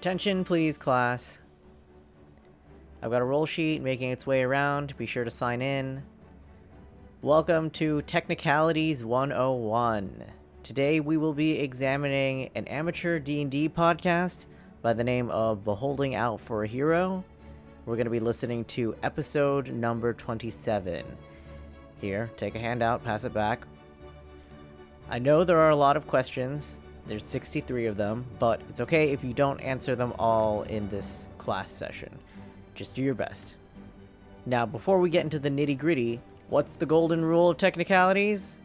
Attention please, class. I've got a roll sheet making its way around. Be sure to sign in. Welcome to Technicalities 101. Today we will be examining an amateur D&D podcast by the name of Beholding Out for a Hero. We're going to be listening to episode number 27. Here, take a handout, pass it back. I know there are a lot of questions. There's 63 of them, but it's okay if you don't answer them all in this class session. Just do your best. Now, before we get into the nitty-gritty, what's the golden rule of technicalities?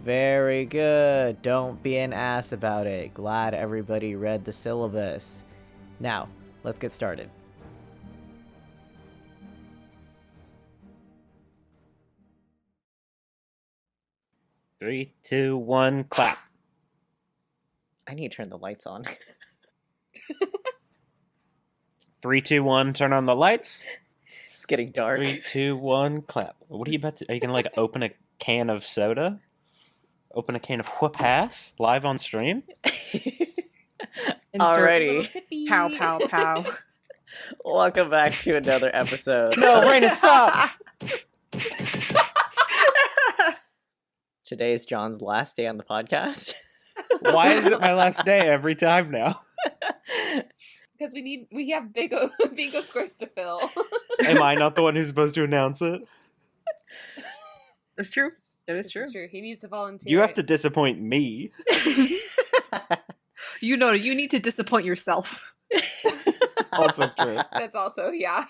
Very good. Don't be an ass about it. Glad everybody read the syllabus. Now, let's get started. Three, two, one, clap. I need to turn the lights on. 3, 2, 1, turn on the lights. It's getting dark. 3, 2, 1, clap. What are you about to... Are you going to, open a can of soda? Open a can of whoop-ass live on stream? Alrighty. Pow, pow, pow. Welcome back to another episode. No, Raina, stop! Today is John's last day on the podcast. Why is it my last day every time now? Because we have bingo squares to fill. Am I not the one who's supposed to announce it? That's true. That is This true. is true. He needs to volunteer. You have to disappoint me. You need to disappoint yourself. Also true. That's also, yeah.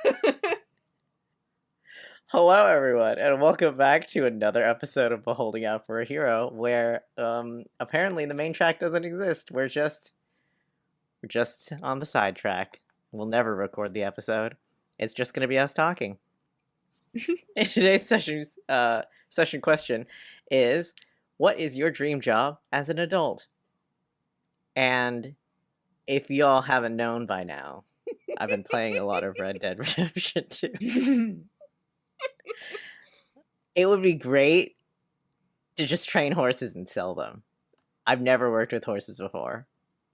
Hello, everyone, and welcome back to another episode of Beholding Out for a Hero, where apparently the main track doesn't exist. We're just on the side track. We'll never record the episode. It's just going to be us talking. In today's session question is, what is your dream job as an adult? And if y'all haven't known by now, I've been playing a lot of Red Dead Redemption 2. It would be great to just train horses and sell them. I've never worked with horses before,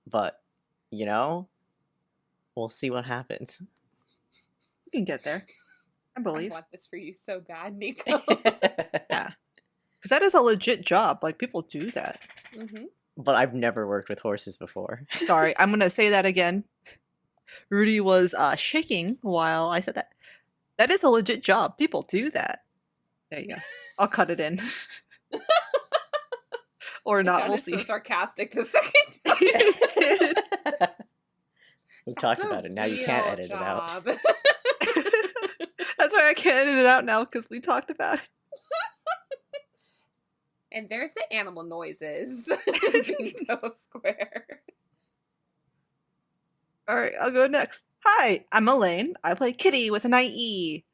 but, we'll see what happens. You can get there. I I believe. want this for you so bad, Nico. Yeah. Because that is a legit job. Like, people do that. Mm-hmm. But I've never worked with horses before. Sorry, I'm going to say that again. Rudy was shaking while I said that. That is a legit job. People do that. There you go. I'll cut it in. Or not, we'll see. So sarcastic the second time. It did. We talked about it. Now you can't edit it out. it out. That's why I can't edit it out now, because we talked about it. And there's the animal noises. Bingo square. All right, I'll go next. Hi, I'm Elaine. I play Kittie with an IE.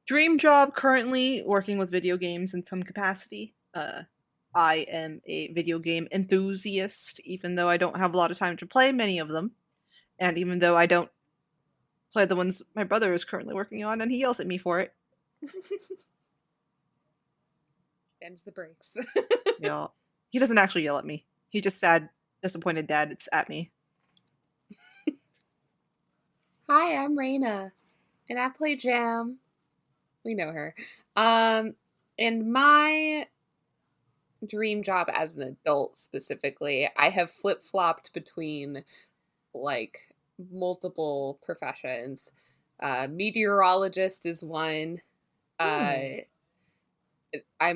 Dream job currently working with video games in some capacity. I am a video game enthusiast, even though I don't have a lot of time to play many of them. And even though I don't play the ones my brother is currently working on, and he yells at me for it. Them's the breaks. He doesn't actually yell at me. He just sad, disappointed dad. It's at me. Hi, I'm Raina, and I play Jam. We know her. And my dream job as an adult specifically, I have flip-flopped between, multiple professions. Meteorologist is one. I'm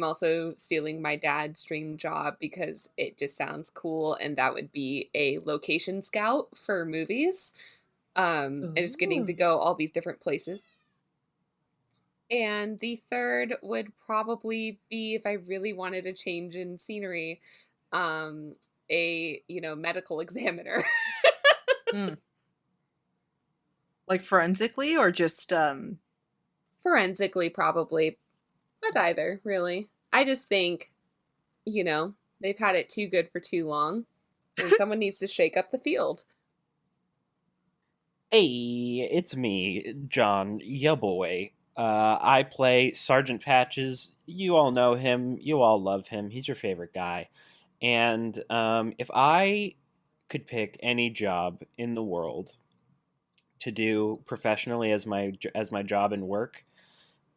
also stealing my dad's dream job because it just sounds cool, and that would be a location scout for movies. And just getting to go all these different places. And the third would probably be, if I really wanted a change in scenery, a medical examiner. Like forensically, or just Forensically, probably, but either really. I just think, they've had it too good for too long, and someone needs to shake up the field. Hey, it's me, John, ya boy. I play Sergeant Patches. You all know him. You all love him. He's your favorite guy. And if I could pick any job in the world to do professionally as my job and work,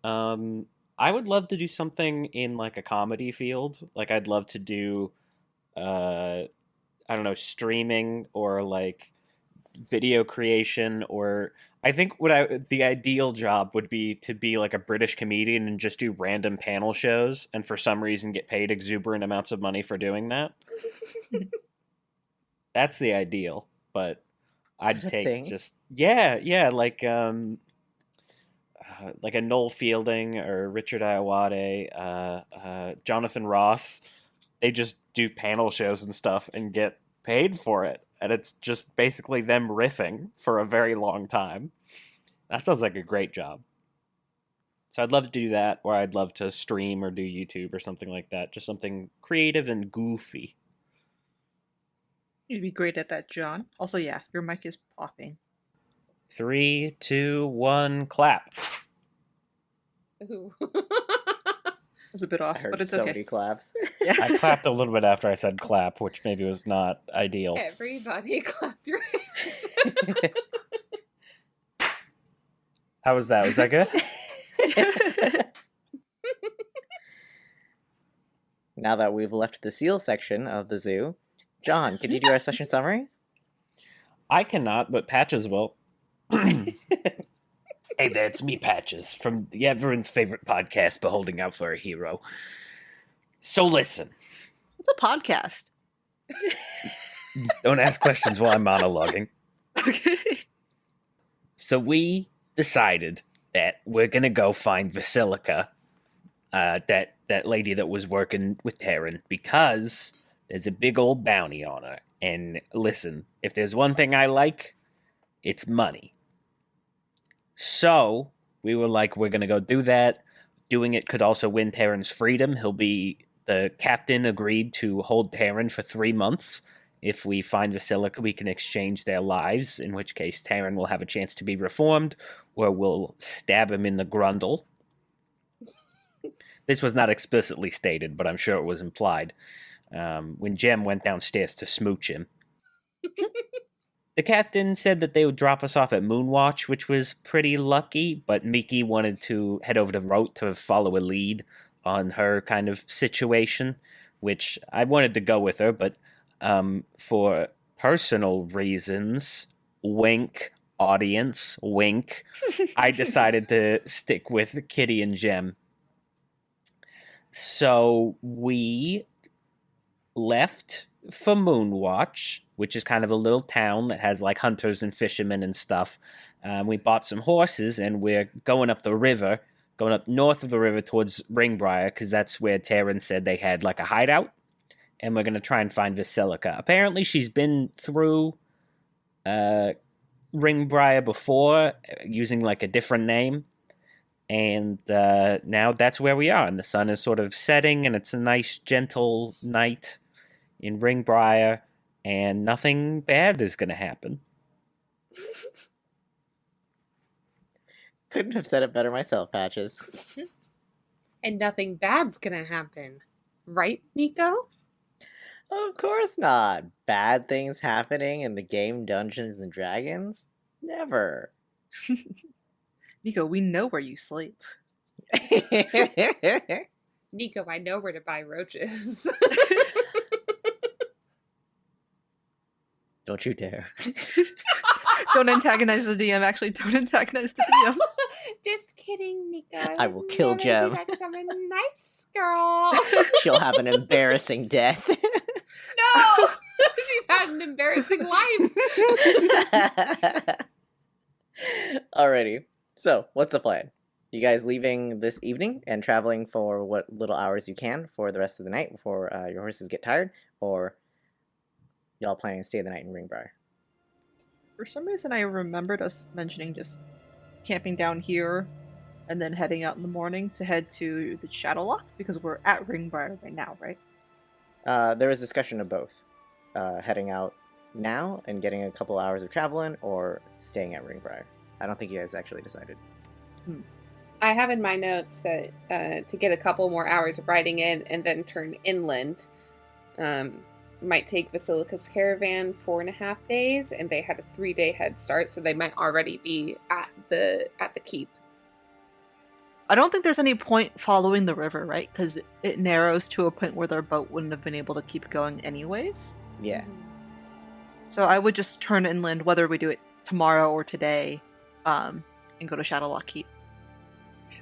I would love to do something in like a comedy field. Like I'd love to do I don't know, streaming or like video creation, or I think the ideal job would be to be like a British comedian and just do random panel shows and for some reason get paid exuberant amounts of money for doing that. That's the ideal, but I'd that a take thing? just like a Noel Fielding or Richard Ayoade, Jonathan Ross. They just do panel shows and stuff and get paid for it, and it's just basically them riffing for a very long time. That sounds like a great job. So I'd love to do that, or I'd love to stream or do YouTube or something like that. Just something creative and goofy. You'd be great at that, John. Also, yeah, your mic is popping. 3, 2, 1, clap. Ooh. It's a bit I off, heard but it's so okay. many claps. Yeah. I clapped a little bit after I said clap, which maybe was not ideal. Everybody clap your hands. How was that? Was that good? Now that we've left the seal section of the zoo, John, could you do our session summary? I cannot, but Patches will. Hey there, it's me, Patches, from everyone's favorite podcast, Beholding Out for a Hero. So listen. It's a podcast. Don't ask questions while I'm monologuing. Okay. So we decided that we're going to go find Vasilica, that lady that was working with Terran, because there's a big old bounty on her. And listen, if there's one thing I like, it's money. So we were like, we're going to go do that. Doing it could also win Terran's freedom. The captain agreed to hold Terran for 3 months. If we find Vasilica, we can exchange their lives, in which case Terran will have a chance to be reformed, or we'll stab him in the grundle. This was not explicitly stated, but I'm sure it was implied when Jem went downstairs to smooch him. The captain said that they would drop us off at Moonwatch, which was pretty lucky, but Miki wanted to head over to Rote to follow a lead on her kind of situation, which I wanted to go with her, but for personal reasons, wink, audience, wink, I decided to stick with Kittie and Jem. So we left for Moonwatch, which is kind of a little town that has like hunters and fishermen and stuff. We bought some horses and we're going up north of the river towards Ringbriar, because that's where Terran said they had like a hideout. And we're going to try and find Vasilica. Apparently she's been through Ringbriar before using like a different name. And now that's where we are. And the sun is sort of setting and it's a nice gentle night in Ringbriar, and nothing bad is going to happen. Couldn't have said it better myself, Patches. And nothing bad's gonna happen. Right, Nico? Of course not. Bad things happening in the game Dungeons and Dragons? Never. Nico, we know where you sleep. Nico, I know where to buy roaches. Don't you dare. Don't antagonize the DM. Actually, don't antagonize the DM. Just kidding, Nico. I will kill never do Jem. that 'cause I'm a nice girl. She'll have an embarrassing death. No! She's had an embarrassing life. Alrighty. So, what's the plan? You guys leaving this evening and traveling for what little hours you can for the rest of the night before your horses get tired? Or y'all planning to stay the night in Ringbriar? For some reason, I remembered us mentioning just camping down here and then heading out in the morning to head to the Shadowlock, because we're at Ringbriar right now, right? There was discussion of both. Heading out now and getting a couple hours of traveling, or staying at Ringbriar. I don't think you guys actually decided. I have in my notes that to get a couple more hours of riding in and then turn inland, might take Vasilica's caravan 4.5 days, and they had a 3-day head start, so they might already be at the keep. I don't think there's any point following the river, right? Because it narrows to a point where their boat wouldn't have been able to keep going anyways. Yeah. So I would just turn inland, whether we do it tomorrow or today, and go to Shadowlock Keep.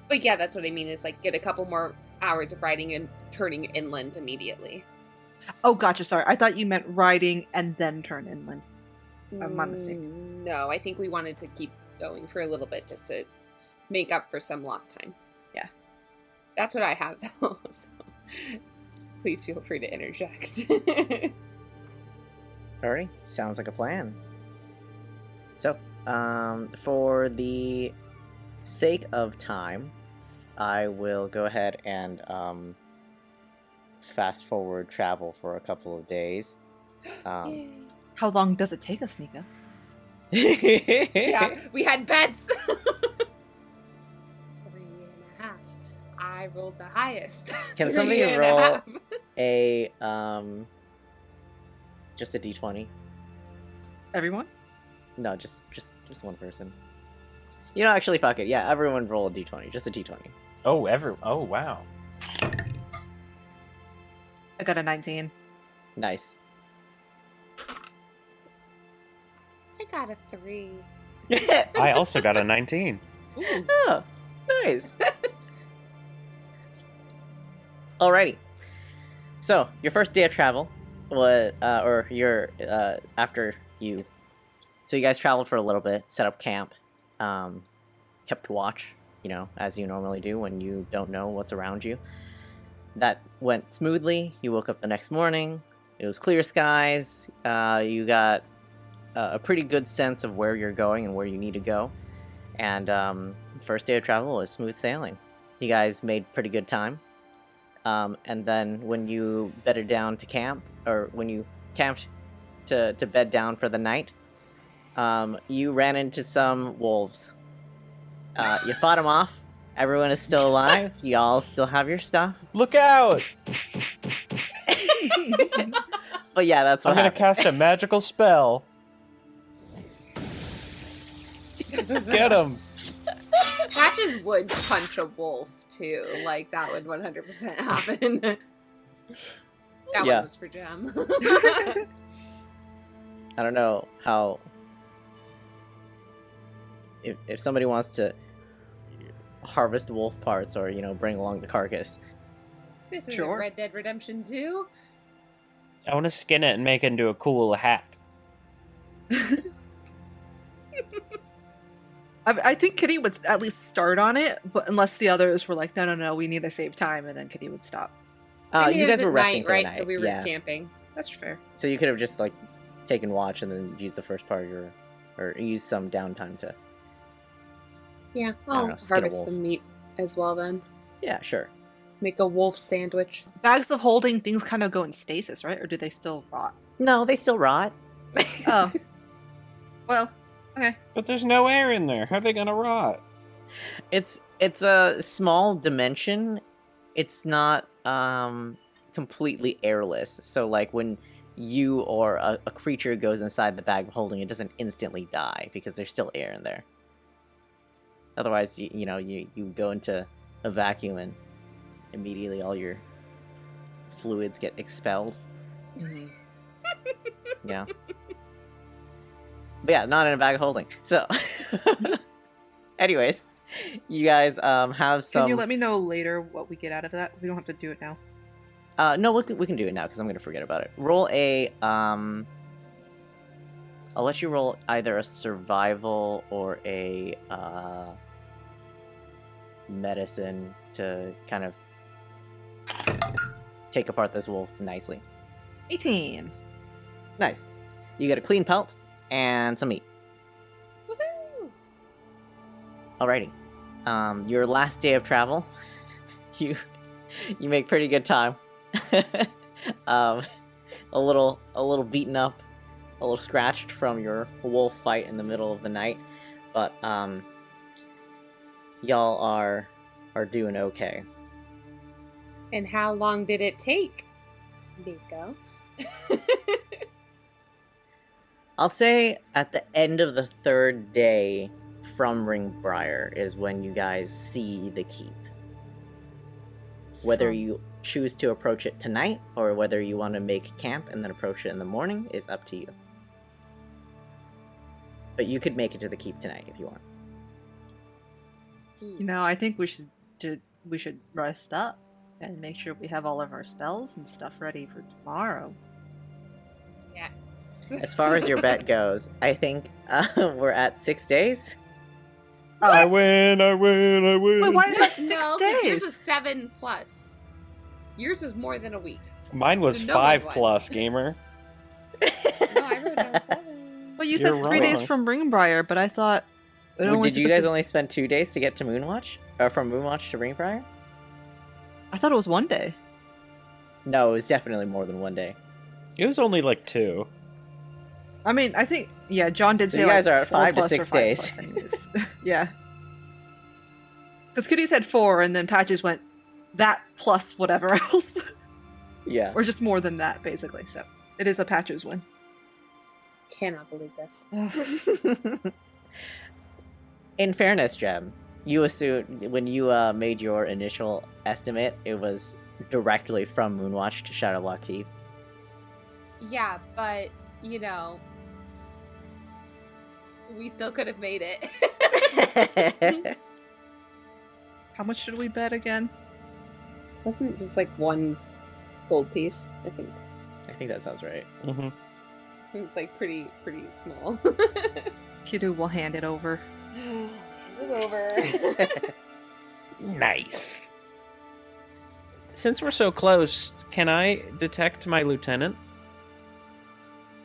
But yeah, that's what I mean, is like get a couple more hours of riding and turning inland immediately. Oh, gotcha. Sorry. I thought you meant riding and then turn inland. My mistake. No, I think we wanted to keep going for a little bit just to make up for some lost time. Yeah. That's what I have, though. So please feel free to interject. Alrighty, sounds like a plan. So, for the sake of time, I will go ahead and fast forward travel for a couple of days. Yay. How long does it take us, Nico? Yeah, we had bets. 3.5. I rolled the highest. Can somebody 3.5. roll a just a d20? Everyone? No, just one person. You know, actually, fuck it. Yeah, everyone roll a d20. Just a d20. Oh, oh, wow. I got a 19. Nice. I got a 3. I also got a 19. Oh, nice. Alrighty. So, your first day of travel was, or your, after you, so you guys traveled for a little bit, set up camp, kept watch, you know, as you normally do when you don't know what's around you. That went smoothly. You woke up the next morning. It was clear skies. You got a pretty good sense of where you're going and where you need to go. And first day of travel was smooth sailing. You guys made pretty good time. And then when you bedded down to camp, or when you camped to bed down for the night, you ran into some wolves. You fought them off. Everyone is still alive. Y'all still have your stuff. Look out! But yeah, that's what I'm gonna happened. cast a magical spell. Get him! Patches would punch a wolf, too. Like, that would 100% happen. That Yeah. one was for Gem. I don't know how... If somebody wants to harvest wolf parts or, you know, bring along the carcass. This is Sure. Red Dead Redemption 2. I want to skin it and make it into a cool hat. I think Kittie would at least start on it, but unless the others were like, no, we need to save time, and then Kittie would stop. I mean, You it guys was were at resting night, for the right? night. So we were yeah. camping. That's fair. So you could have just, like, taken watch and then used the first part of your... Or used some downtime to... Yeah, don't I'll know, skin a harvest wolf. some meat as well then. Yeah, sure. Make a wolf sandwich. Bags of holding, things kind of go in stasis, right? Or do they still rot? No, they still rot. Oh. Well, okay. But there's no air in there. How are they gonna rot? It's a small dimension. It's not completely airless. So like when you or a creature goes inside the bag of holding, it doesn't instantly die because there's still air in there. Otherwise, you know, you go into a vacuum and immediately all your fluids get expelled. Yeah. But yeah, not in a bag of holding. So, anyways, you guys have some... Can you let me know later what we get out of that? We don't have to do it now. No, we can do it now because I'm gonna forget about it. Roll a I'll let you roll either a survival or a medicine to kind of take apart this wolf nicely. 18. Nice. You get a clean pelt and some meat. Woohoo! Alrighty. Your last day of travel, you make pretty good time. A little beaten up, a little scratched from your wolf fight in the middle of the night, but y'all are doing okay. And how long did it take, Nico? I'll say at the end of the third day from Ringbriar is when you guys see the keep. Whether you choose to approach it tonight or whether you want to make camp and then approach it in the morning is up to you. But you could make it to the keep tonight if you want. You know, I think we should rest up and make sure we have all of our spells and stuff ready for tomorrow. Yes. As far as your bet goes, I think we're at 6 days. Oh, I win! Wait, why is that 6 No, 'cause days? yours was 7+. Yours was more than a week. Mine was So no one 5+, gamer. No, I wrote down 7. Well, you You're said 3 days wrong. from Ringbriar, but I thought it Well, only did took you us guys only spend 2 days to get to Moonwatch? Or from Moonwatch to Ringbriar? I thought it was 1 day. No, it was definitely more than 1 day. It was only like 2. I mean, I think John did So say you guys like are at 4 5 to plus or 6 5 days. plus anyways. Yeah. Because Kitty said 4, and then Patches went that plus whatever else, Yeah. or just more than that, basically. So it is a Patches win. Cannot believe this. In fairness, Jem, you assumed when you made your initial estimate, it was directly from Moonwatch to Shadowlock Keep. Yeah, but, you know, we still could have made it. How much did we bet again? Wasn't it just like 1 gold piece, I think. I think that sounds right. Mm-hmm. It was like pretty small. Kidu will hand it over. Hand it over. Nice. Since we're so close, can I detect my lieutenant?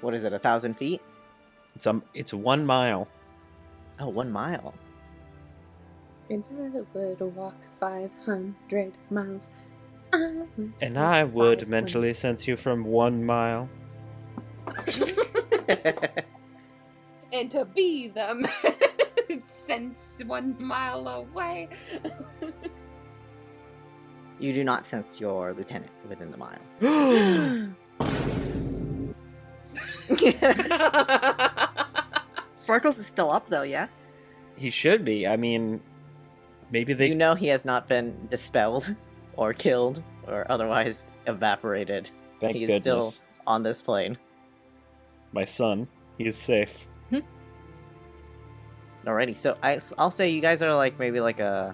What is it, 1,000 feet? It's 1 mile. Oh, 1 mile. And I would walk 500 miles. And I would mentally sense you from 1 mile. And to be them sense 1 mile away. You do not sense your lieutenant within the mile. Sparkles is still up though, yeah? He should be. I mean, maybe they... You know he has not been dispelled or killed or otherwise evaporated. Thank He is goodness. still on this plane. My son, he is safe. Alrighty, so I'll say you guys are like maybe like a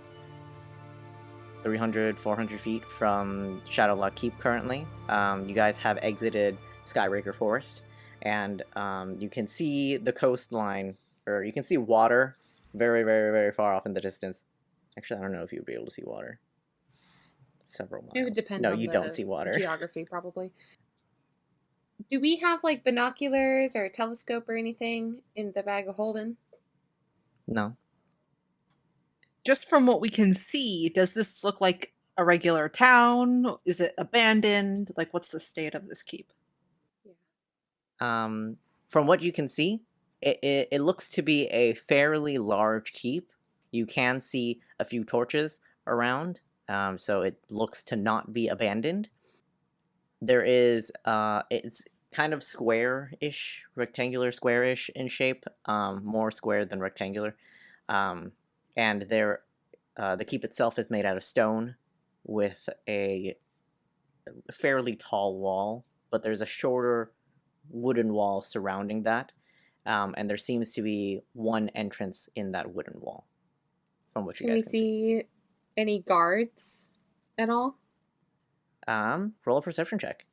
300, 400 feet from Shadowlock Keep currently. You guys have exited Skybreaker Forest, and you can see the coastline, or you can see water very, very, very far off in the distance. Actually, I don't know if you would be able to see water. Several miles. It would depend No, on you the don't see water. geography, probably. Do we have, like, binoculars or a telescope or anything in the bag of holding? No. Just from what we can see, does this look like a regular town? Is it abandoned? Like, what's the state of this keep? From what you can see, it looks to be a fairly large keep. You can see a few torches around, so it looks to not be abandoned. There is, it's kind of square-ish, rectangular square-ish in shape, more square than rectangular. And there, the keep itself is made out of stone with a fairly tall wall, but there's a shorter wooden wall surrounding that, and there seems to be one entrance in that wooden wall, from what you Can we guys can see. see any guards at all? Roll a perception check.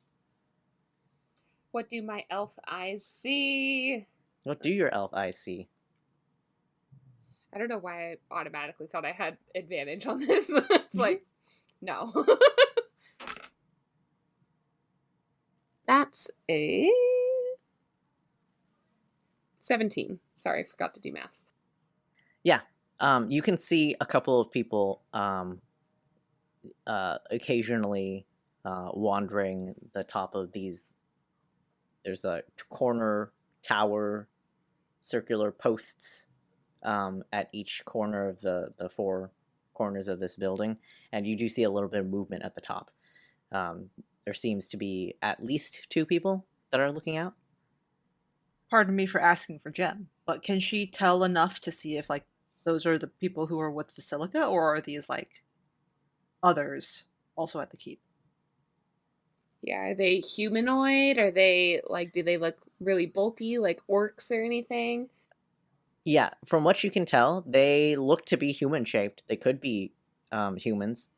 What do my elf eyes see? What do your elf eyes see? I don't know why I automatically thought I had advantage on this. It's like, no. That's a 17. Sorry, I forgot to do math. You can see a couple of people occasionally wandering the top of these. There's a corner tower, circular posts at each corner of the 4 corners of this building, and you do see a little bit of movement at the top. there seems to be at least 2 people that are looking out. Pardon me for asking for Jem, but can she tell enough to see if, like, those are the people who are with Vasilica, or are these, like, others also at the keep? Yeah, are they humanoid? Are they, like, do they look really bulky, like orcs or anything? Yeah, from what you can tell, they look to be human-shaped. They could be humans.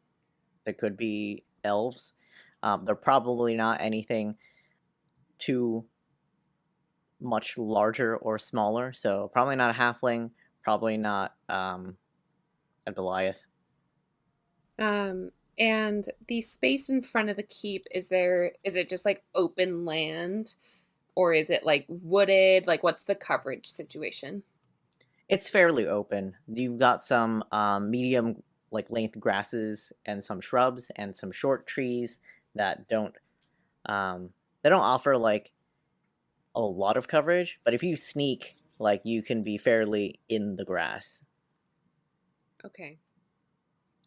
They could be elves. They're probably not anything too much larger or smaller, so probably not a halfling, probably not a Goliath. And the space in front of the keep, is it just like open land, or is it like wooded? Like, what's the coverage situation? It's fairly open. You've got some medium like length grasses and some shrubs and some short trees that they don't offer like a lot of coverage, but if you sneak, like you can be fairly in the grass. Okay.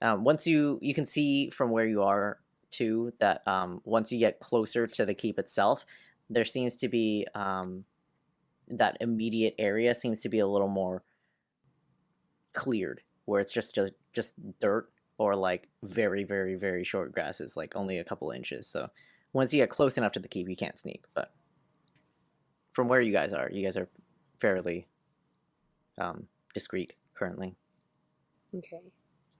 Once you can see from where you are too that once you get closer to the keep itself, there seems to be that immediate area seems to be a little more cleared, where it's just dirt or like very very very short grasses, like only a couple inches. So once you get close enough to the keep, you can't sneak. But from where you guys are fairly discreet currently. Okay.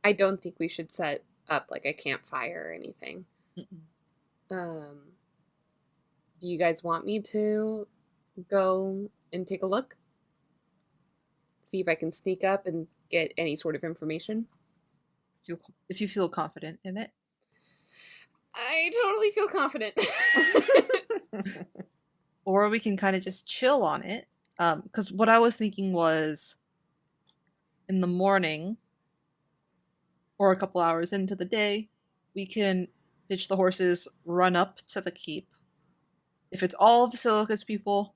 I don't think we should set up like a campfire or anything. Um, do you guys want me to go and take a look? See if I can sneak up and get any sort of information? If you feel confident in it. I totally feel confident. Or we can kind of just chill on it. Because what I was thinking was, in the morning, or a couple hours into the day, we can ditch the horses, run up to the keep. If it's all Vasilica's people,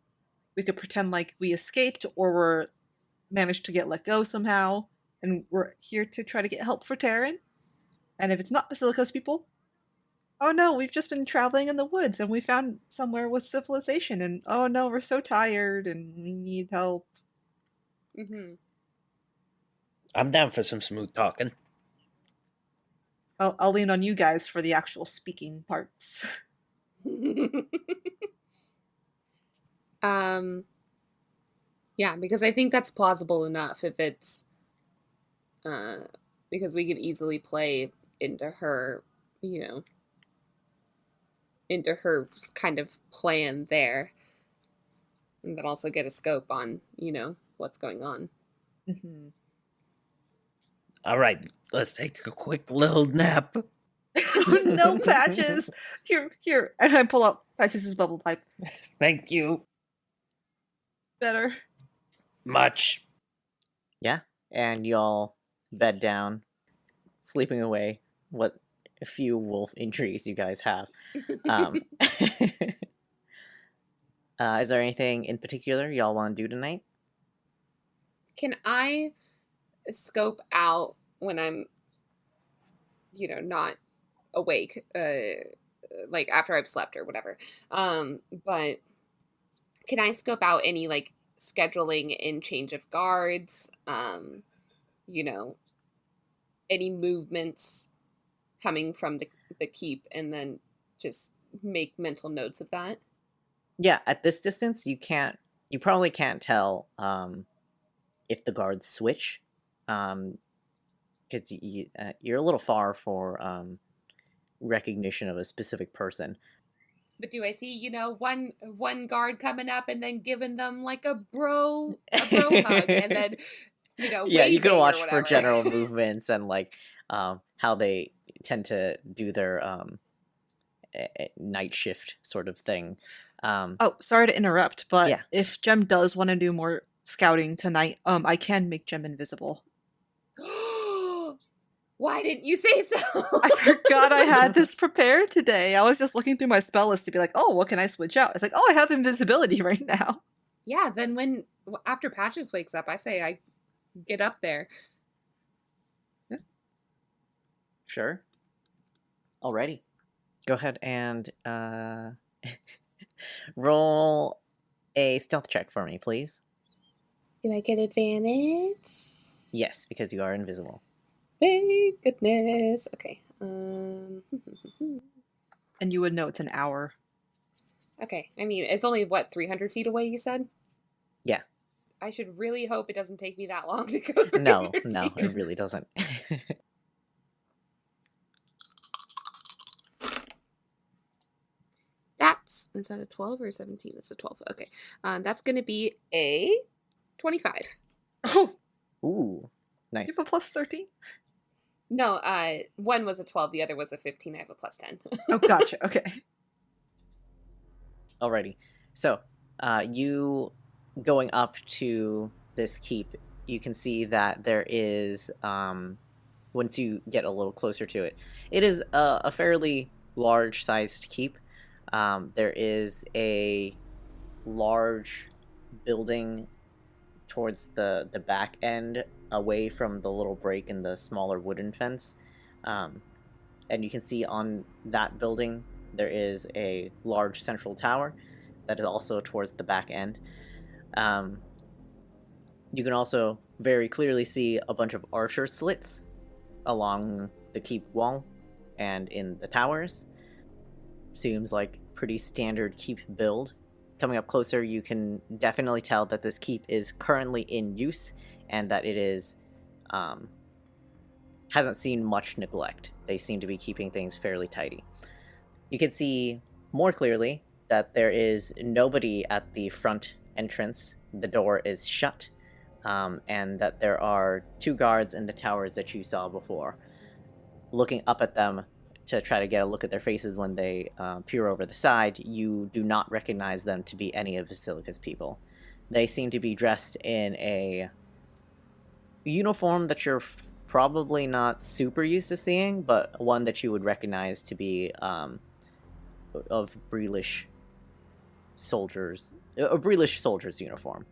we could pretend like we escaped or we're managed to get let go somehow, and we're here to try to get help for Terran. And if it's not Vasilica's people, oh no, we've just been traveling in the woods and we found somewhere with civilization, and oh no, we're so tired and we need help. Mm-hmm. I'm down for some smooth talking. I'll lean on you guys for the actual speaking parts. Yeah, because I think that's plausible enough if it's because we could easily play into her, into her kind of plan there, and then also get a scope on, what's going on. Mm-hmm. All right, let's take a quick little nap. No, Patches! Here. And I pull out Patches' bubble pipe. Thank you. Better. Much. Yeah, and y'all bed down, sleeping away what few wolf injuries you guys have. Is there anything in particular y'all want to do tonight? Can I scope out when I'm, not awake, like after I've slept or whatever? But can I scope out any like scheduling and change of guards? Any movements coming from the keep, and then just make mental notes of that? Yeah, at this distance, you probably can't tell if the guards switch, because you're a little far for recognition of a specific person. But do I see, one guard coming up and then giving them like a bro hug, and then, Yeah, you can waving watch or for whatever? general movements and like how they tend to do their night shift sort of thing. Oh, sorry to interrupt, but Yeah. if Jem does want to do more scouting tonight, I can make Jem invisible. Why didn't you say so? I forgot I had this prepared today. I was just looking through my spell list to be like, oh, what can I switch out? It's like, oh, I have invisibility right now. Yeah, then after Patches wakes up, I say I get up there. Sure. Alrighty. Go ahead and roll a stealth check for me, please. Do I get advantage? Yes, because you are invisible. Thank goodness. Okay. And you would know it's an hour. Okay. I mean, it's only, what, 300 feet away, you said? Yeah. I should really hope it doesn't take me that long to go 300 No, feet. it really doesn't. Is that a 12 or a 17? It's a 12. Okay. That's going to be a 25. Oh, Ooh, nice. you have a plus 13? No, one was a 12, the other was a 15. I have a plus 10. Oh, gotcha. Okay. Alrighty. So, you going up to this keep, you can see that there is, once you get a little closer to it, it is a fairly large-sized keep. There is a large building towards the back end, away from the little break in the smaller wooden fence. And you can see on that building there is a large central tower that is also towards the back end. You can also very clearly see a bunch of archer slits along the keep wall and in the towers. Seems like pretty standard keep build. Coming up closer, you can definitely tell that this keep is currently in use and that it is hasn't seen much neglect. They seem to be keeping things fairly tidy. You can see more clearly that there is nobody at the front entrance. The door is shut, and that there are 2 guards in the towers that you saw before. Looking up at them to try to get a look at their faces when they peer over the side, you do not recognize them to be any of Vasilica's people. They seem to be dressed in a uniform that you're probably not super used to seeing, but one that you would recognize to be of Breelish soldiers, a Breelish soldier's uniform.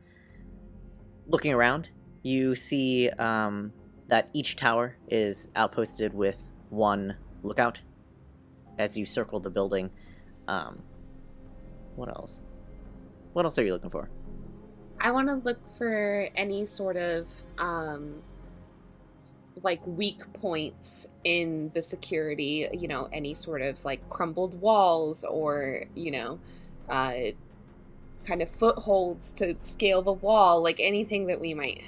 Looking around, you see that each tower is outposted with 1 lookout. As you circle the building, what else? What else are you looking for? I want to look for any sort of like weak points in the security, any sort of like crumbled walls or, kind of footholds to scale the wall, like anything that we might,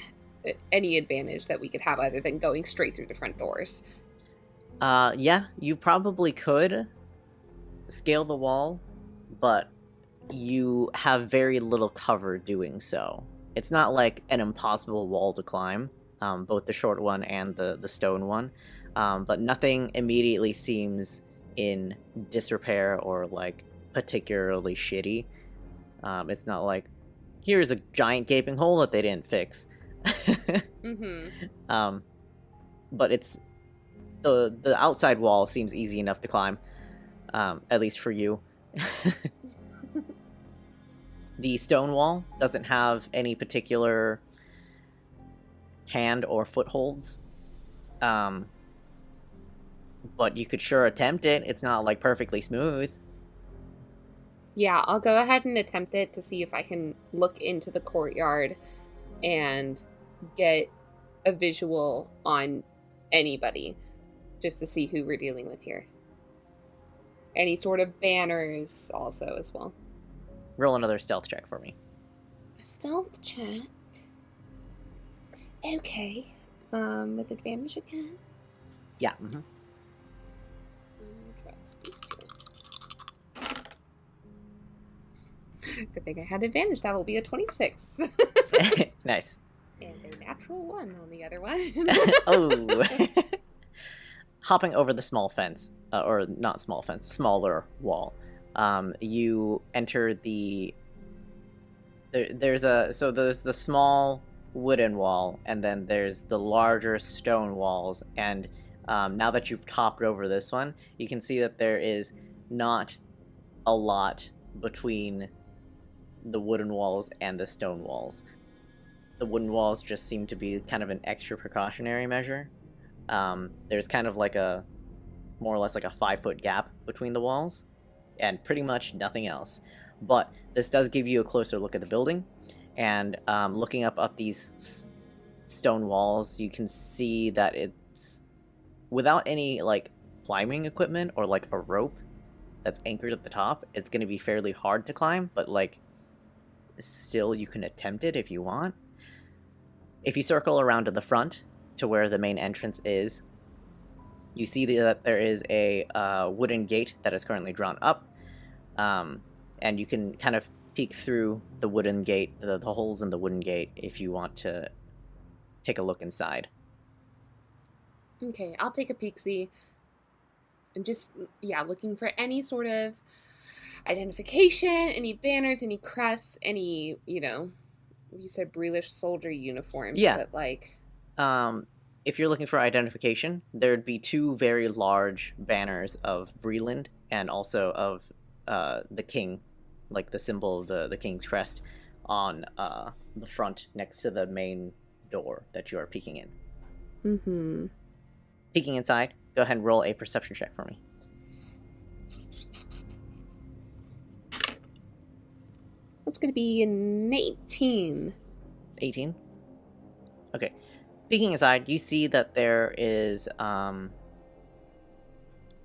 any advantage that we could have other than going straight through the front doors. Yeah, you probably could scale the wall, but you have very little cover doing so. It's not like an impossible wall to climb, both the short one and the stone one, but nothing immediately seems in disrepair or like particularly shitty. It's not like, here's a giant gaping hole that they didn't fix. But it's the outside wall seems easy enough to climb, at least for you. The stone wall doesn't have any particular hand or footholds, but you could sure attempt it. It's not like perfectly smooth. Yeah, I'll go ahead and attempt it to see if I can look into the courtyard and get a visual on anybody, just to see who we're dealing with here. Any sort of banners also as well. Roll another stealth check for me. A stealth check? Okay. With advantage again? Yeah. Trust these two. Good thing I had advantage. That will be a 26. Nice. And a natural 1 on the other one. Oh. Hopping over the small fence, or not small fence, smaller wall, you enter there's the small wooden wall, and then there's the larger stone walls, and now that you've hopped over this one, you can see that there is not a lot between the wooden walls and the stone walls. The wooden walls just seem to be kind of an extra precautionary measure. There's kind of like a more or less like a 5-foot gap between the walls, and pretty much nothing else. But this does give you a closer look at the building, and looking up these stone walls, you can see that it's without any like climbing equipment or like a rope that's anchored at the top. It's going to be fairly hard to climb, but like still you can attempt it if you want. If you circle around to the front to where the main entrance is, you see that there is a wooden gate that is currently drawn up, and you can kind of peek through the wooden gate, the holes in the wooden gate, if you want to take a look inside. Okay, I'll take a peek-see. And just, yeah, looking for any sort of identification, any banners, any crests, any, you said Breelish soldier uniforms, Yeah. but like... If you're looking for identification, there'd be 2 very large banners of Breland and also of the king, like the symbol of the king's crest, on the front next to the main door that you are peeking in. Mm-hmm. Peeking inside, go ahead and roll a perception check for me. That's going to be an 18. 18? Okay. Peeking inside, you see that there is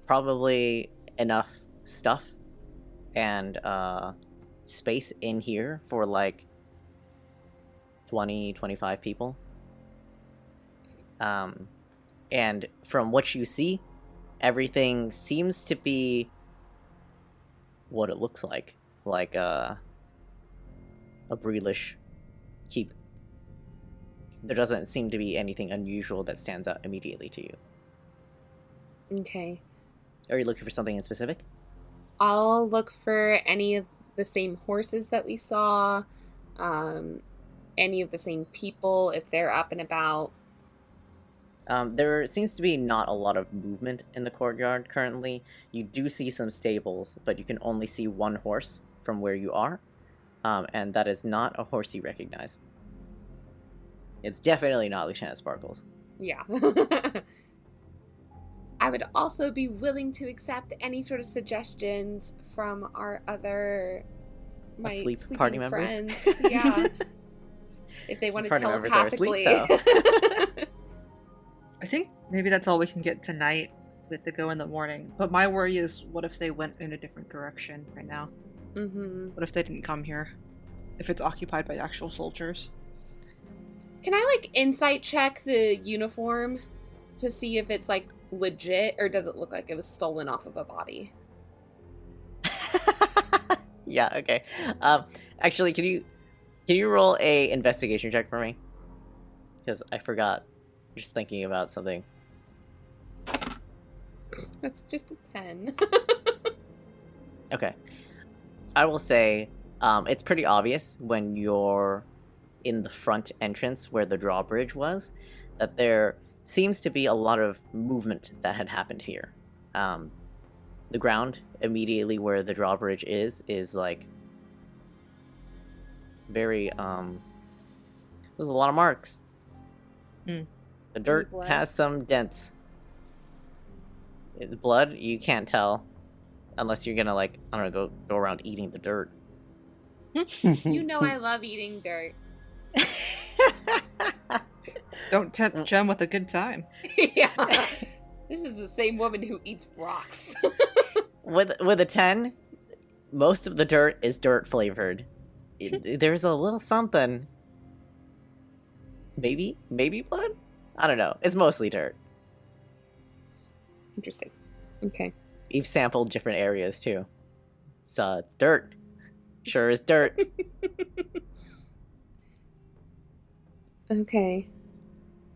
probably enough stuff and space in here for like 20, 25 people. And from what you see, everything seems to be what it looks like a Breelish keep. There doesn't seem to be anything unusual that stands out immediately to you. Okay. Are you looking for something in specific? I'll look for any of the same horses that we saw, any of the same people, if they're up and about. There seems to be not a lot of movement in the courtyard currently. You do see some stables, but you can only see one horse from where you are, and that is not a horse you recognize. It's definitely not Lieutenant Sparkles. Yeah. I would also be willing to accept any sort of suggestions from our my Asleep sleeping party members? friends. Yeah. If they want to Party members are asleep, telepathically. I think maybe that's all we can get tonight with the go in the morning. But my worry is, what if they went in a different direction right now? Mm-hmm. What if they didn't come here? If it's occupied by actual soldiers? Can I insight check the uniform to see if it's legit, or does it look like it was stolen off of a body? Yeah, okay. Actually, can you roll a investigation check for me? Because I forgot. Just thinking about something. That's just a 10. Okay. I will say, it's pretty obvious when you're in the front entrance where the drawbridge was, that there seems to be a lot of movement that had happened here. The ground immediately where the drawbridge is very, there's a lot of marks. Mm. The dirt blood? has some dents. The blood, you can't tell. Unless you're gonna, I don't know, go around eating the dirt. You know I love eating dirt. Don't tempt Jem with a good time. Yeah. This is the same woman who eats rocks. With a 10, most of the dirt is dirt flavored. There's a little something. Maybe blood? I don't know. It's mostly dirt. Interesting. Okay. You've sampled different areas too. So it's dirt. Sure is dirt. Okay.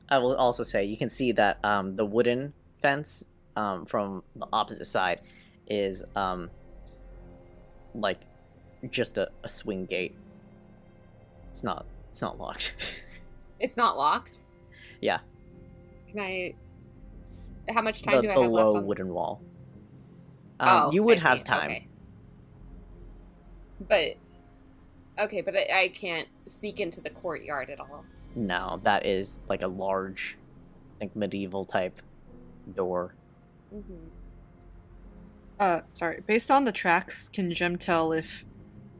I will also say you can see that the wooden fence from the opposite side is just a swing gate. It's not locked. It's not locked? Yeah. Can I... How much time do I the have low left on... wooden wall. I You would have see. time. Okay. But I can't sneak into the courtyard at all. No, that is a large, medieval type door. Mm-hmm. Sorry. Based on the tracks, can Jem tell if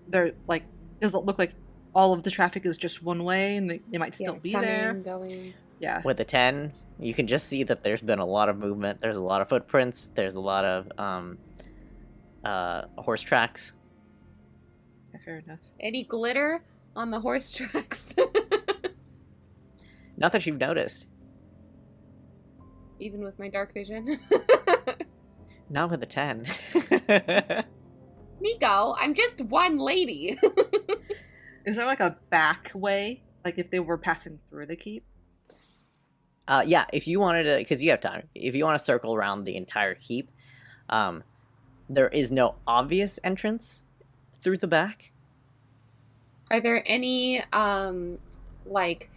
they're like? Does it look like all of the traffic is just one way, and they might still be coming, there? going. Yeah. With the 10, you can just see that there's been a lot of movement. There's a lot of footprints. There's a lot of horse tracks. Yeah, fair enough. Any glitter on the horse tracks? Not that you've noticed. Even with my dark vision. Not with the 10. Nico, I'm just one lady. Is there like a back way? Like if they were passing through the keep? Yeah, if you wanted to, because you have time, if you want to circle around the entire keep, there is no obvious entrance through the back. Are there any, like,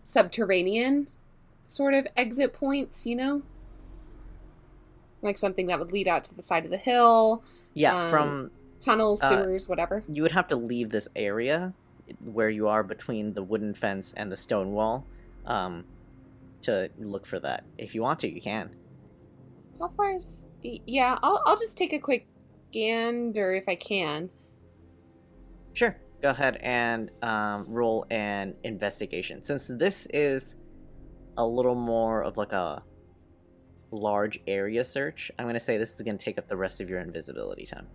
subterranean sort of exit points, you know? Like something that would lead out to the side of the hill? Yeah, from... tunnels, sewers, whatever? You would have to leave this area where you are between the wooden fence and the stone wall to look for that. If you want to, you can. How far is... Yeah, I'll just take a quick gander if I can. Sure. Go ahead and roll an investigation. Since this is a little more of like a large area search, I'm going to say this is going to take up the rest of your invisibility time.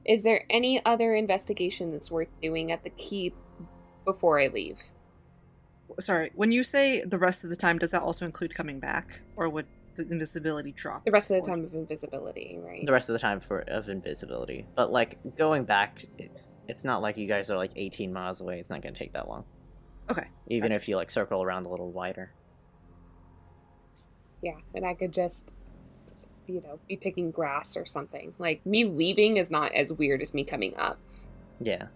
Is there any other investigation that's worth doing at the keep before I leave? Sorry, when you say the rest of the time, does that also include coming back? Or would the invisibility drop? The rest of the time of invisibility, right? The rest of the time of invisibility. But, like, going back, it's not like you guys are, like, 18 miles away. It's not going to take that long. Okay. Even gotcha. if you, like, circle around a little wider. Yeah, and I could just, you know, be picking grass or something. Like, me leaving is not as weird as me coming up. Yeah.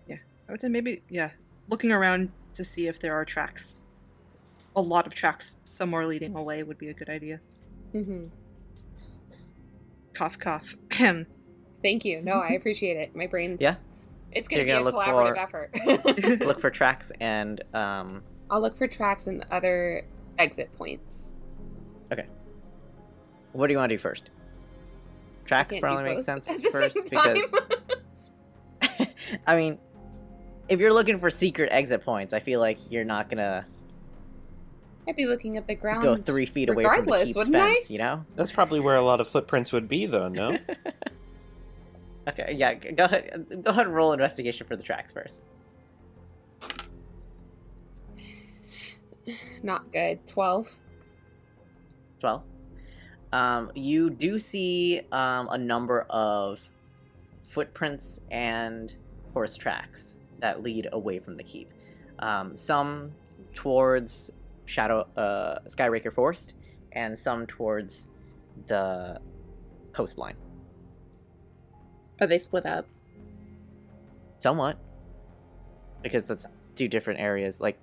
Yeah. I would say maybe, yeah, looking around to see if there are tracks. A lot of tracks somewhere leading away would be a good idea. Mm-hmm. Cough, cough. Thank you. No, I appreciate it. My brain's... Yeah. It's So going to you're be a gonna collaborative effort. Look for tracks and... I'll look for tracks and other exit points. Okay. What do you want to do first? Tracks can't probably do makes both sense at the first same time. because... I mean, if you're looking for secret exit points, I feel like you're not gonna... I'd be looking at the ground. Go 3 feet away from the regardless, keep's wouldn't I? fence, you know? That's probably where a lot of footprints would be, though, no? Okay, yeah, go ahead and roll investigation for the tracks first. Not good. 12. 12. You do see a number of footprints and horse tracks that lead away from the keep. Some towards Skyraker Forest, and some towards the coastline. Are they split up? Somewhat. Because that's 2 different areas. Like,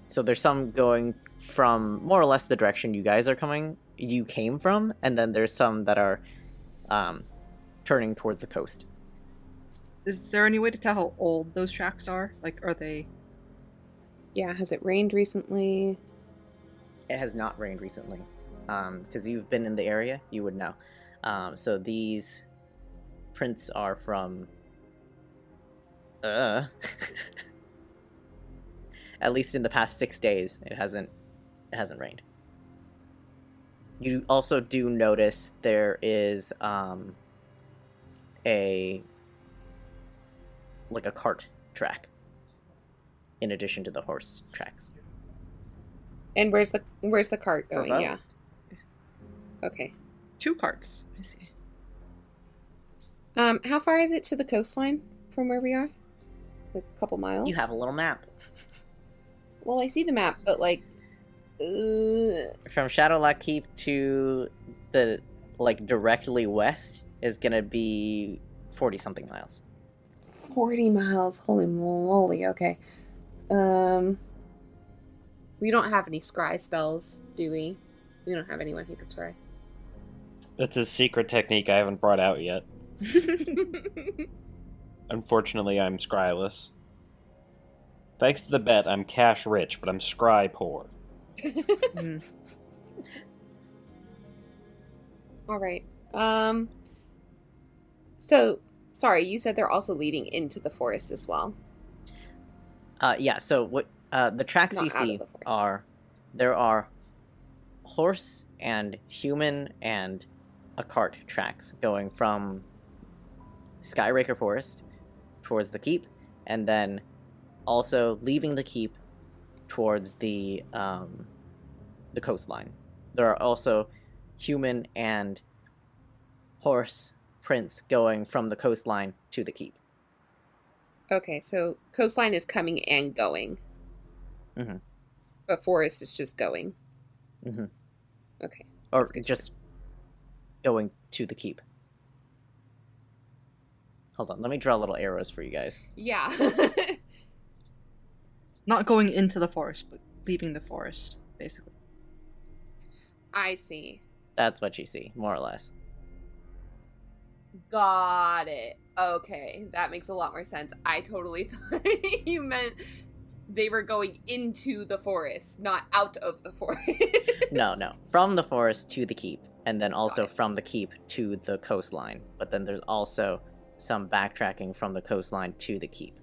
so there's some going from more or less the direction you came from, and then there's some that are turning towards the coast. Is there any way to tell how old those tracks are? Like, are they... Yeah, has it rained recently? It has not rained recently. Because you've been in the area, you would know. So these prints are from... at least in the past 6 days, it hasn't rained. You also do notice there is a cart track in addition to the horse tracks. And where's the cart going? both. Yeah. Okay. 2 carts. I see. How far is it to the coastline from where we are? Like a couple miles? You have a little map. Well, I see the map, but like... From Shadowlock Keep to the, directly west is gonna be 40-something miles. 40 miles. Holy moly. Okay. We don't have any scry spells, do we? We don't have anyone who could scry. That's a secret technique I haven't brought out yet. Unfortunately, I'm scryless. Thanks to the bet, I'm cash rich, but I'm scry poor. All right. So, sorry, you said they're also leading into the forest as well. Yeah, so what the tracks Not you out of see the forest. are, there are horse and human and a cart tracks going from Skyraker Forest towards the keep, and then also leaving the keep towards the coastline. There are also human and horse prints going from the coastline to the keep. Okay, so coastline is coming and going. Mhm. But forest is just going. Mhm. Okay. Or That's good to just going to the keep. Hold on, let me draw little arrows for you guys. Yeah. Not going into the forest, but leaving the forest, basically. I see. That's what you see, more or less. Got it. Okay, that makes a lot more sense. I totally thought you meant they were going into the forest, not out of the forest. No. From the forest to the keep, and then also it. from the keep to the coastline. But then there's also some backtracking from the coastline to the keep.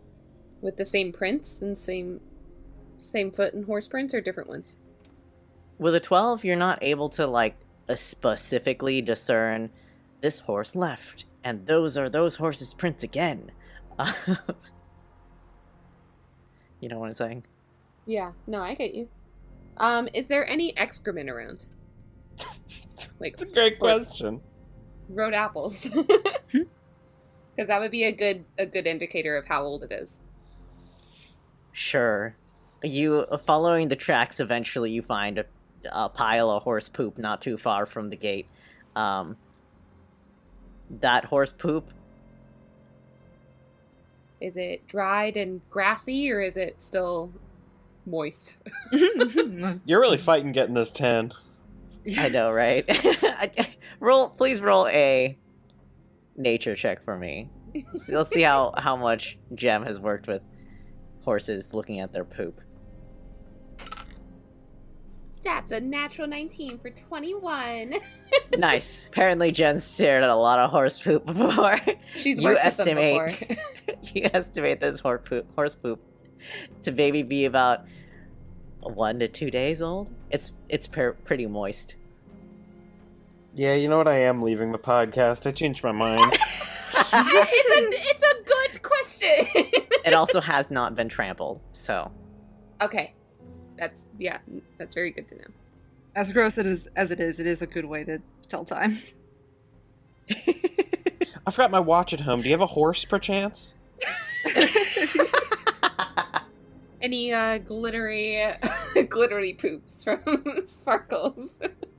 With the same prints and same foot and horse prints, or different ones? With a 12, you're not able to, specifically discern this horse left, and those are those horses' prints again. You know what I'm saying? Yeah, no, I get you. Is there any excrement around? Like, It's a great horse- question. road apples. Because that would be a good indicator of how old it is. Sure. You, following the tracks, eventually you find a pile of horse poop not too far from the gate. That horse poop, Is it dried and grassy, or is it still moist? You're really fighting getting this 10. I know, right? Please roll a nature check for me. So let's see how much Jem has worked with horses looking at their poop. That's a natural 19 for 21. Nice. Apparently Jen stared at a lot of horse poop before. She's You worked with them estimate- before. You estimate this horse poop to maybe be about 1 to 2 days old. It's pretty moist. Yeah, you know what? I am leaving the podcast. I changed my mind. it's a good question. It also has not been trampled, so. Okay. That's very good to know. As gross as it is a good way to tell time. I forgot my watch at home. Do you have a horse, perchance? Any glittery glittery poops from Sparkles?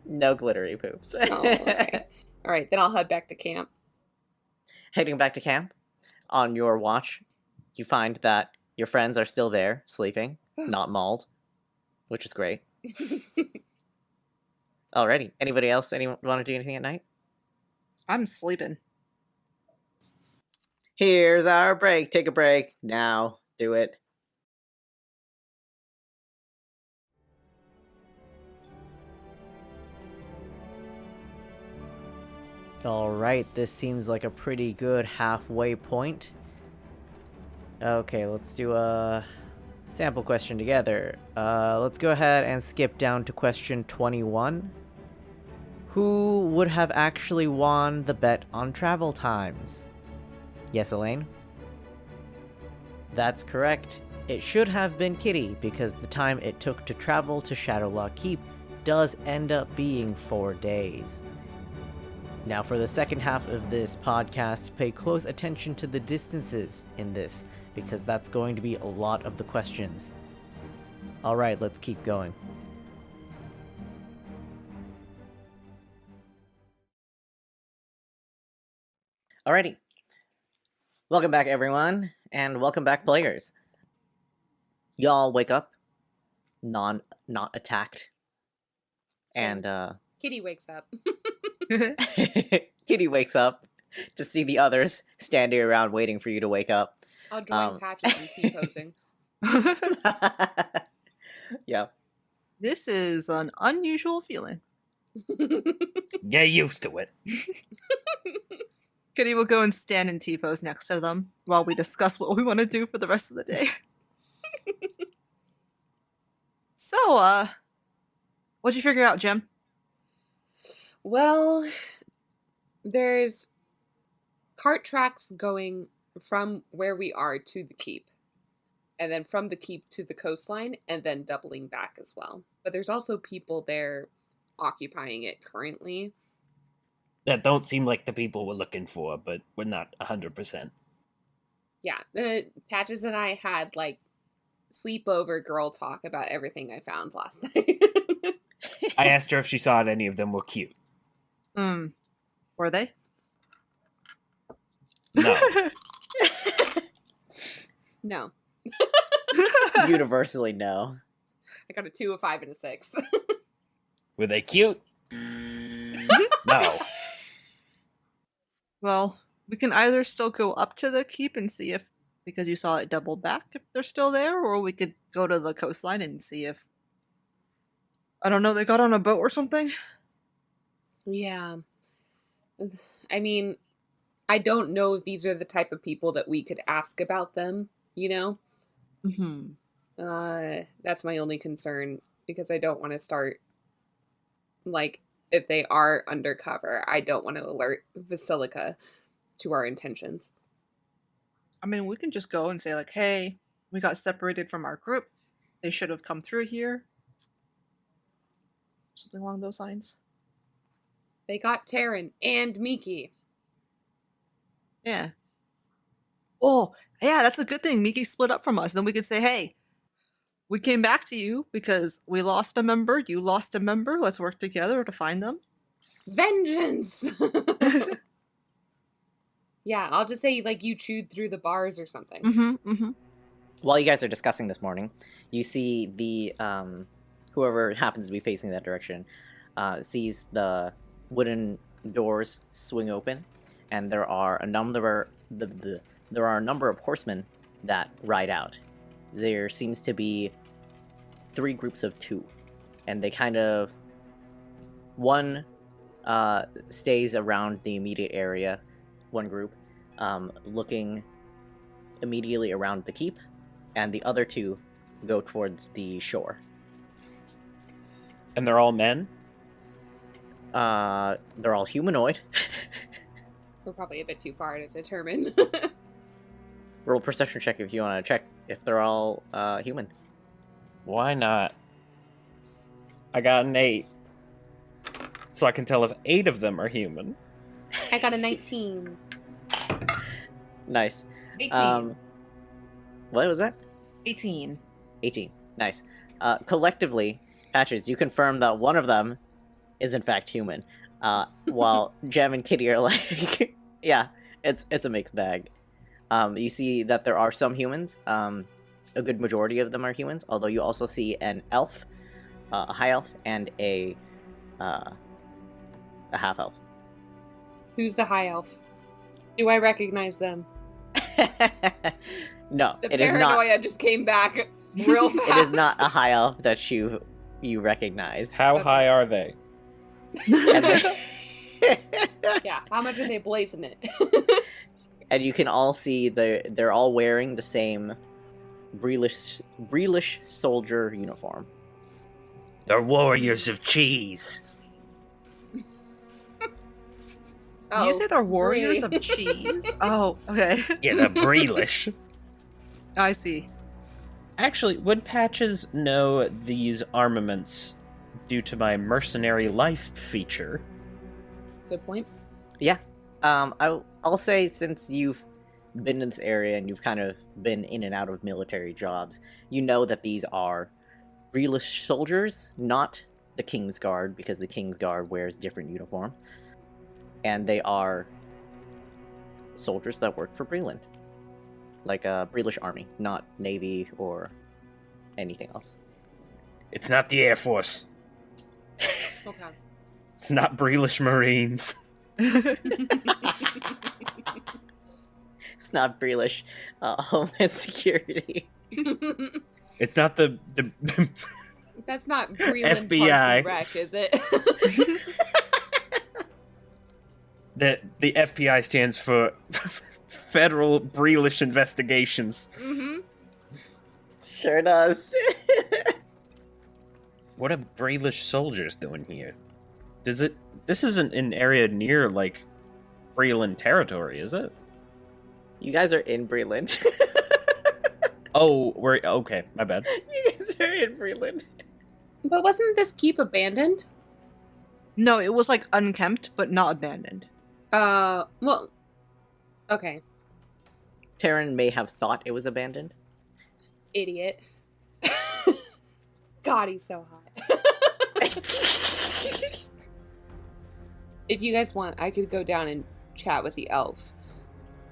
No glittery poops. Oh, okay. All right, then I'll head back to camp. Heading back to camp, on your watch, you find that your friends are still there, sleeping, not mauled, which is great. Alrighty. Anybody else? Anyone want to do anything at night? I'm sleeping. Here's our break. Take a break. Now. Do it. Alright, this seems like a pretty good halfway point. Okay, let's do a sample question together. Let's go ahead and skip down to question 21. Who would have actually won the bet on travel times? Yes, Elaine? That's correct. It should have been Kittie, because the time it took to travel to Shadowlock Keep does end up being 4 days. Now for the second half of this podcast, pay close attention to the distances in this, because that's going to be a lot of the questions. Alright, let's keep going. Alrighty. Welcome back, everyone, and welcome back, players. Y'all wake up, not attacked, and Kitty wakes up. Kittie wakes up to see the others standing around waiting for you to wake up. I'll join Patches in T-posing. Yeah. This is an unusual feeling. Get used to it. Kitty will go and stand in T-pose next to them while we discuss what we want to do for the rest of the day. So, what'd you figure out, Jim? Well, there's cart tracks going from where we are to the keep, and then from the keep to the coastline, and then doubling back as well. But there's also people there occupying it currently. That don't seem like the people we're looking for, but we're not 100%. Yeah, Patches and I had like sleepover girl talk about everything I found last night. I asked her if she saw any of them were cute. Were they? No. No. Universally, no. I got a 2, a 5, and a 6. Were they cute? No. Well, we can either still go up to the keep and see if, because you saw it doubled back, if they're still there, or we could go to the coastline and see if, I don't know, they got on a boat or something? Yeah. I mean, I don't know if these are the type of people that we could ask about them, you know? That's my only concern, because I don't want to start, like, if they are undercover, I don't want to alert Vasilica to our intentions. I mean, we can just go and say, like, hey, we got separated from our group. They should have come through here. Something along those lines. They got Taryn and Miki. Yeah. Oh, yeah, that's a good thing. Miki split up from us. Then we could say, hey, we came back to you because we lost a member. You lost a member. Let's work together to find them. Vengeance! Yeah, I'll just say, like, you chewed through the bars or something. While you guys are discussing this morning, you see the, whoever happens to be facing that direction, sees the wooden doors swing open, and there are a number of horsemen that ride out. There seems to be 3 groups of 2, and they kind of, one stays around the immediate area, one group, looking immediately around the keep, and the other 2 go towards the shore. And they're all men? They're all humanoid. We're probably a bit too far to determine. Roll a perception check if you want to check if they're all human. Why not? I got an 8. So I can tell if 8 of them are human. I got a 19. Nice. 18. What was that? 18. 18. Nice. Collectively, Patches, you confirm that one of them is in fact human. While Jem and Kittie are like, yeah, it's a mixed bag. You see that there are some humans. A good majority of them are humans, although you also see an elf, a high elf, and a half elf. Who's the high elf? Do I recognize them? No, The it is paranoia not. just came back real fast. It is not a high elf that you recognize. How Okay. high are they? And they- Yeah, how much are they blazing it? and you can all see they're all wearing the same Breelish soldier uniform. They're warriors of cheese. Did you say they're warriors Brie. of cheese? Oh, okay. Yeah, they're Breelish. I see. Actually, would Patches know these armaments due to my mercenary life feature? Good point. Yeah. I'll say since you've been in this area and you've kind of been in and out of military jobs, you know that these are Breelish soldiers, not the King's Guard, because the King's Guard wears different uniform. And they are soldiers that work for Breland. Like a Breelish army, not Navy or anything else. It's not the Air Force. Okay. It's not Breelish Marines. It's not Breelish Homeland Security. It's not the That's not Breland Parks FBI. and Rec, is it? The FBI stands for Federal Breelish Investigations. Mm-hmm. Sure does. What are Breelish soldiers doing here? This isn't an area near, like, Breland territory, is it? You guys are in Breland. Oh, okay, my bad. You guys are in Breland. But wasn't this keep abandoned? No, it was like unkempt, but not abandoned. Well, okay. Taryn may have thought it was abandoned. Idiot. God, he's so hot. If you guys want, I could go down and chat with the elf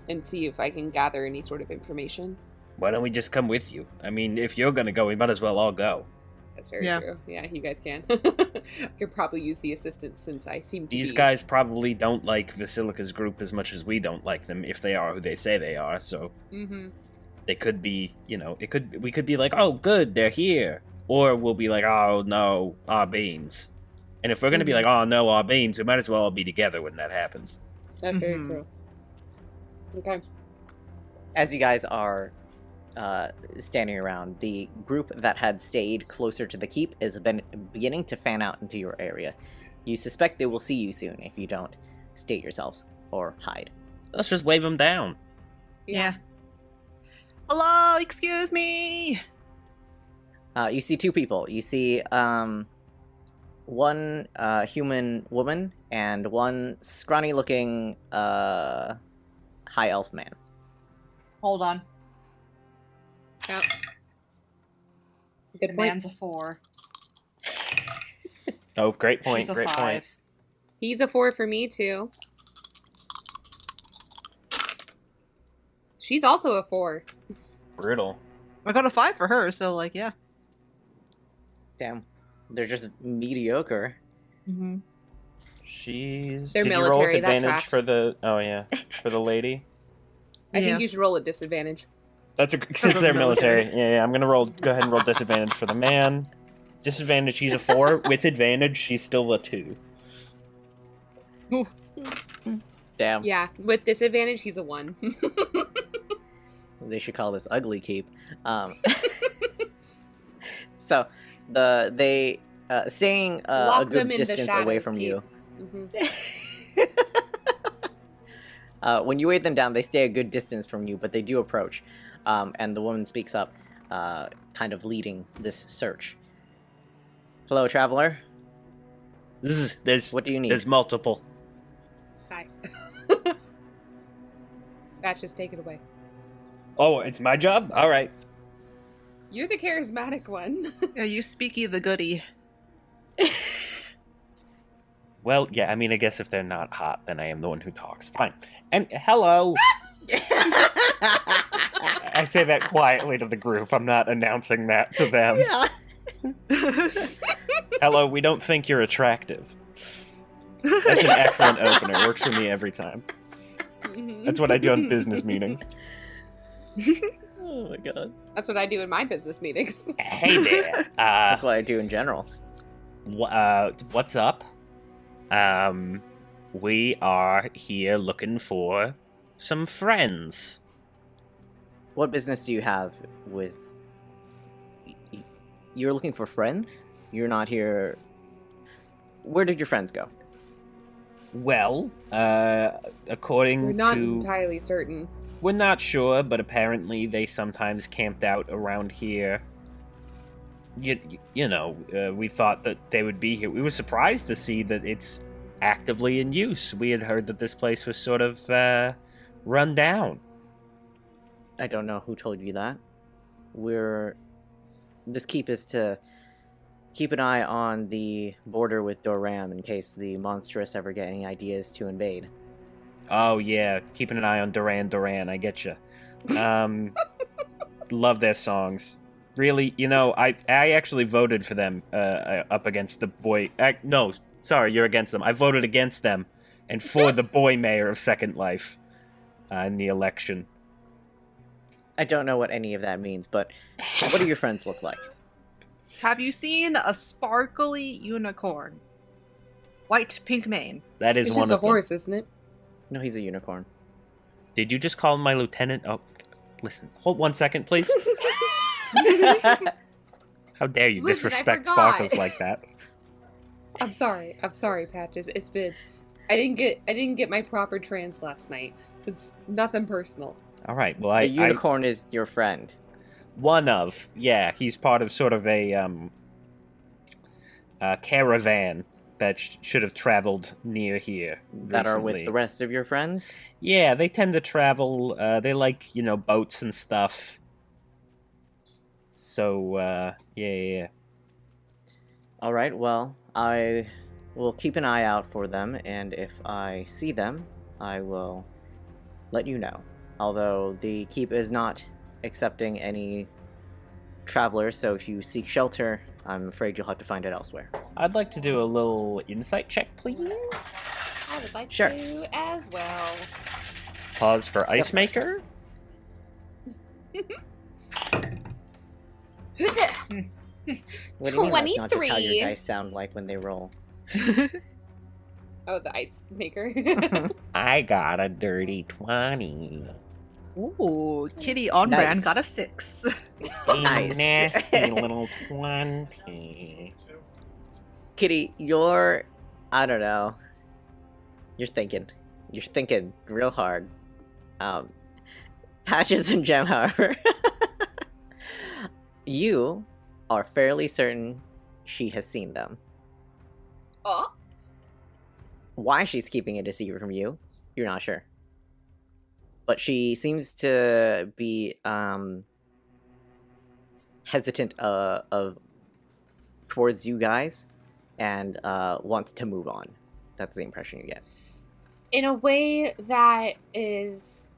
and see if I can gather any sort of information. Why don't we just come with you? I mean, if you're gonna go, we might as well all go. That's very true. Yeah, you guys can. I could probably use the assistance since I seem to These be... guys probably don't like Vasilica's group as much as we don't like them, if they are who they say they are, so... Mm-hmm. They could be, we could be like, oh, good, they're here. Or we'll be like, oh, no, our beans. And if we're gonna be like, oh, no, our beans, we might as well all be together when that happens. That's very true. Okay. As you guys are standing around, the group that had stayed closer to the keep is beginning to fan out into your area. You suspect they will see you soon if you don't state yourselves or hide. Let's just wave them down. Yeah. Hello, excuse me. You see two people. You see one human woman and one scrawny-looking high elf man. Hold on. Yep. The Good point. man's a 4. Oh, great point, She's a great 5. point. He's a 4 for me, too. She's also a 4. Brutal. I got a 5 for her, so like, yeah. Damn. They're just mediocre. Mm-hmm. They're Did you roll military, with that advantage tracks. for the... Oh, yeah. For the lady? I think you should roll a disadvantage. That's since they're military. Yeah, I'm gonna go ahead and roll disadvantage for the man. Disadvantage, he's a 4. With advantage, she's still a 2. Damn. Yeah, with disadvantage, he's a 1. They should call this ugly keep. So they staying a Lock good them in the distance away shadows, from keep. you. Mm-hmm. When you wave them down, they stay a good distance from you, but they do approach. And the woman speaks up, kind of leading this search. Hello, traveler. What do you need? There's multiple. Hi. Batch, just take it away. Oh, it's my job? Alright. You're the charismatic one. Yeah, you speaky the goody. Well, yeah, I mean, I guess if they're not hot, then I am the one who talks. Fine. And hello! I say that quietly to the group. I'm not announcing that to them. Yeah. Hello, we don't think you're attractive. That's an excellent opener. Works for me every time. That's what I do on business meetings. Oh my god. That's what I do in my business meetings. Hey there. That's what I do in general. What's up? We are here looking for some friends. What business do you have with... You're looking for friends? You're not here... Where did your friends go? Well, according We're not to... entirely certain. We're not sure, but apparently they sometimes camped out around here. You know, we thought that they would be here. We were surprised to see that it's actively in use. We had heard that this place was sort of run down. I don't know who told you that. This keep is to keep an eye on the border with Doram in case the monstrous ever get any ideas to invade. Oh, yeah, keeping an eye on Duran, I get you. Love their songs. Really, you know, I actually voted for them up against the boy... no, sorry, you're against them. I voted against them and for the boy mayor of Second Life in the election. I don't know what any of that means, but what do your friends look like? Have you seen a sparkly unicorn? White, pink mane. That is It's one just a of them. horse, isn't it? No, he's a unicorn. Did you just call my lieutenant? Oh, listen. Hold 1 second, please. How dare you Listen, I disrespect forgot. Sparkles like that? I'm sorry, Patches. It's been I didn't get my proper trans last night. It's nothing personal. All right. Well, A unicorn is your friend. Yeah, he's part of sort of a caravan that should have traveled near here That are with recently. the rest of your friends? Yeah, they tend to travel. They like, boats and stuff. So, yeah. All right, well, I will keep an eye out for them, and if I see them, I will let you know. Although the keep is not accepting any travelers, so if you seek shelter, I'm afraid you'll have to find it elsewhere. I'd like to do a little insight check, please. I would like Sure. to as well. Pause for Ice Maker. What do you mean that's not just how 23. your dice sound like when they roll? Oh, the ice maker. I got a dirty 20. Ooh, Kitty on Nice. brand got a 6. A Nice. nasty little 20. Kitty, I don't know. You're thinking real hard. Patches and Gem, however, you are fairly certain she has seen them. Oh, Why she's keeping it a secret from you, you're not sure. But she seems to be hesitant towards you guys and wants to move on. That's the impression you get. in a way that is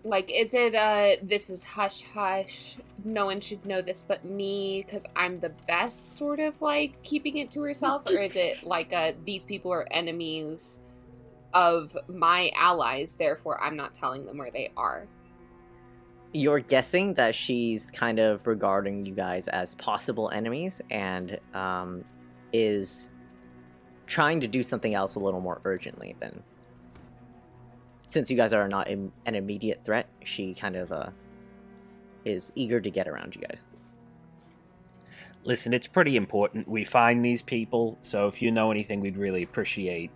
like, is it this is hush hush, no one should know this but me because I'm the best, sort of like keeping it to herself, or is it like these people are enemies of my allies, therefore I'm not telling them where they are? You're guessing that she's kind of regarding you guys as possible enemies and is trying to do something else a little more urgently than... Since you guys are not an immediate threat, she kind of is eager to get around you guys. Listen, it's pretty important we find these people, so if you know anything, we'd really appreciate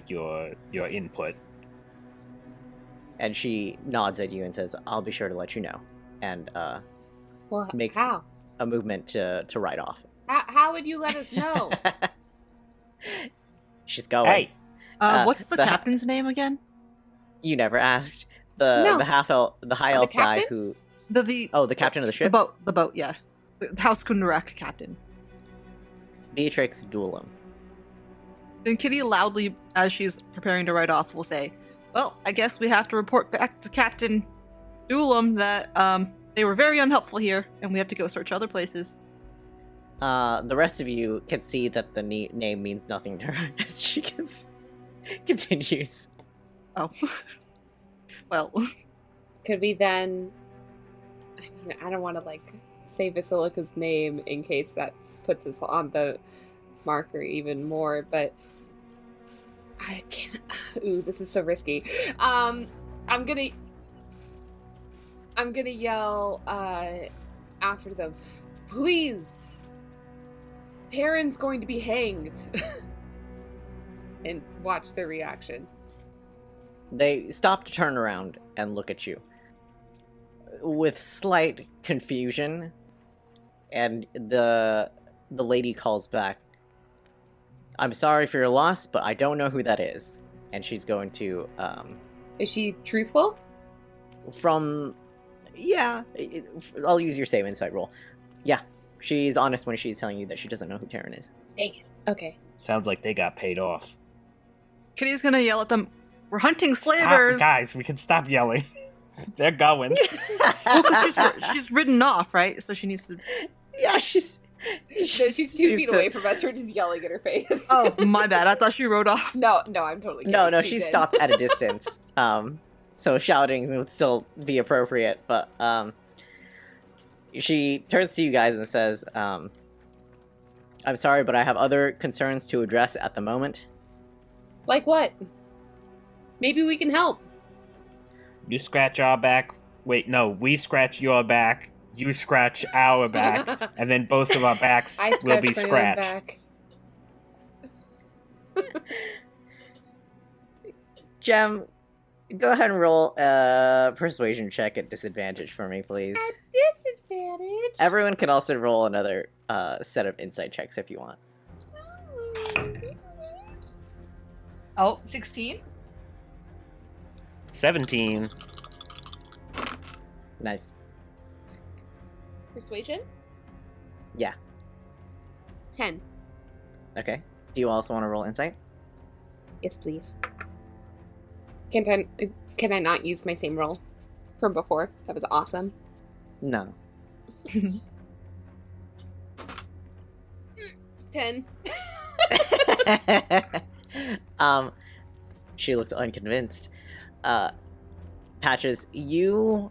your input. And she nods at you and says, I'll be sure to let you know. And Well, makes how? a movement to ride off. How would you let us know? She's going. Hey! What's the the- captain's name again? You never asked. The No. the high elf guy captain? who... The Oh, the captain of the ship? the boat, yeah. The House Kundarak captain. Beatrix Duelam. Then Kitty loudly, as she's preparing to ride off, will say, well, I guess we have to report back to Captain Duelam that they were very unhelpful here, and we have to go search other places. The rest of you can see that the name means nothing to her as she continues. Oh. Well. Could we then... I mean, I don't want to, like, say Vasilica's name in case that puts us on the marker even more, but... I can't... Ooh, this is so risky. I'm gonna yell, after them, please! Taryn's going to be hanged! And watch their reaction. They stop to turn around and look at you. With slight confusion, and the lady calls back, I'm sorry for your loss, but I don't know who that is. And she's going to, Is she truthful? I'll use your save insight roll. Yeah, she's honest when she's telling you that she doesn't know who Taryn is. Dang it. Okay. Sounds like they got paid off. Kitty's gonna yell at them, we're hunting Stop, slavers! guys, we can stop yelling. They're going. Well, 'cause she's ridden off, right? So she needs to... Yeah, she's She's 2 feet away from us. We're just yelling at her face. Oh, my bad. I thought she rode off. No, I'm totally kidding. No, she did. stopped at a distance. So shouting would still be appropriate, but She turns to you guys and says, I'm sorry, but I have other concerns to address at the moment. Like what? Maybe we can help. You scratch our back. Wait, no, we scratch your back. You scratch our back, and then both of our backs I will be scratched my own scratched. back. Jem, go ahead and roll a persuasion check at disadvantage for me, please. At disadvantage. Everyone can also roll another set of insight checks if you want. Oh, 16? 17. Nice. Persuasion? Yeah. 10. Okay. Do you also want to roll insight? Yes, please. Can I not use my same roll from before? That was awesome. No. 10. She looks unconvinced. Patches, you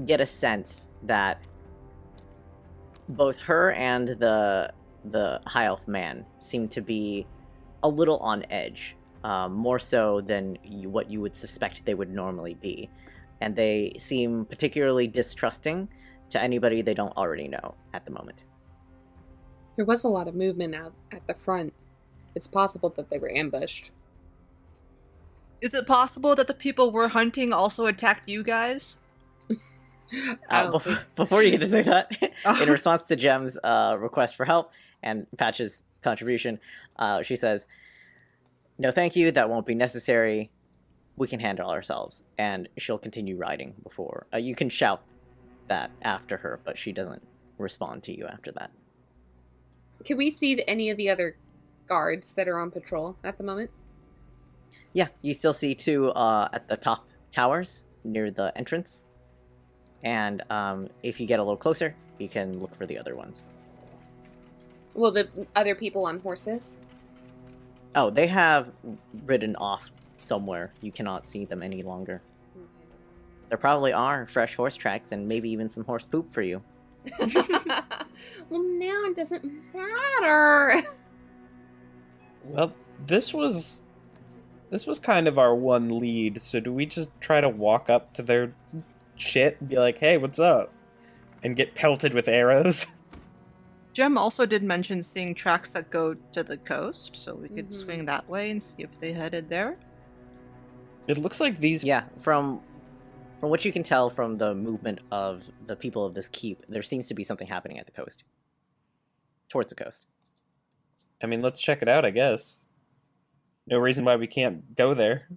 get a sense that both her and the high elf man seem to be a little on edge, more so than what you would suspect they would normally be, and they seem particularly distrusting to anybody they don't already know at the moment. There was a lot of movement out at the front. It's possible that they were ambushed. Is it possible that the people we're hunting also attacked you guys? I don't think... Before you get to say that, in response to Jem's request for help and Patch's contribution, she says, "No, thank you. That won't be necessary. We can handle ourselves." And she'll continue riding before. You can shout that after her, but she doesn't respond to you after that. Can we see any of the other guards that are on patrol at the moment? Yeah, you still see two at the top towers near the entrance. And if you get a little closer, you can look for the other ones. Well, the other people on horses? Oh, they have ridden off somewhere. You cannot see them any longer. Okay. There probably are fresh horse tracks and maybe even some horse poop for you. Well, now it doesn't matter. Well, this was kind of our one lead, so do we just try to walk up to their shit and be like, hey, what's up? And get pelted with arrows? Jem also did mention seeing tracks that go to the coast, so we could swing that way and see if they headed there. It looks like these... Yeah, from what you can tell from the movement of the people of this keep, there seems to be something happening at the coast. Towards the coast. I mean, let's check it out, I guess. No reason why we can't go there.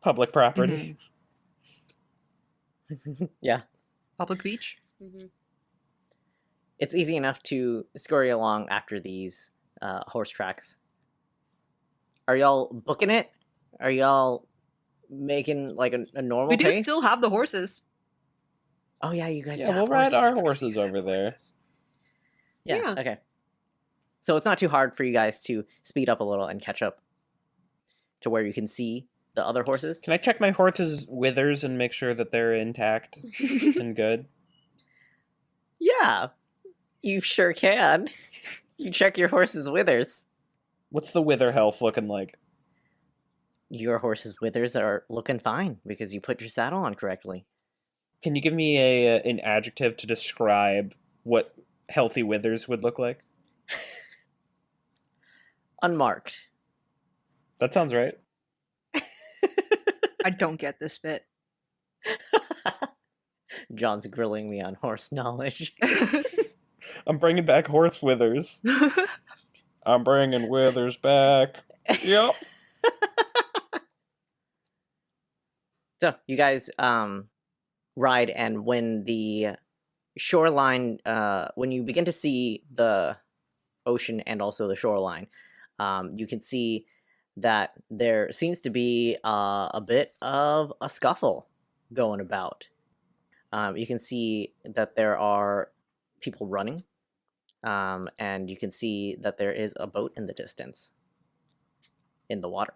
Public property. Yeah. Public beach? Mm-hmm. It's easy enough to scurry along after these horse tracks. Are y'all booking it? Are y'all making like a normal We do pace? still have the horses. Oh yeah, you guys Yeah, have we'll ride horses. our I forgot you horses guys have over there. horses. Yeah, Yeah. okay. So it's not too hard for you guys to speed up a little and catch up to where you can see the other horses. Can I check my horse's withers and make sure that they're intact and good? Yeah, you sure can. You check your horse's withers. What's the wither health looking like? Your horse's withers are looking fine because you put your saddle on correctly. Can you give me an adjective to describe what healthy withers would look like? Unmarked. That sounds right. I don't get this bit. John's grilling me on horse knowledge. I'm bringing back horse withers. I'm bringing withers back. Yep. So you guys ride, and when the shoreline, when you begin to see the ocean and also the shoreline, you can see that there seems to be a bit of a scuffle going about. You can see that there are people running, and you can see that there is a boat in the distance in the water.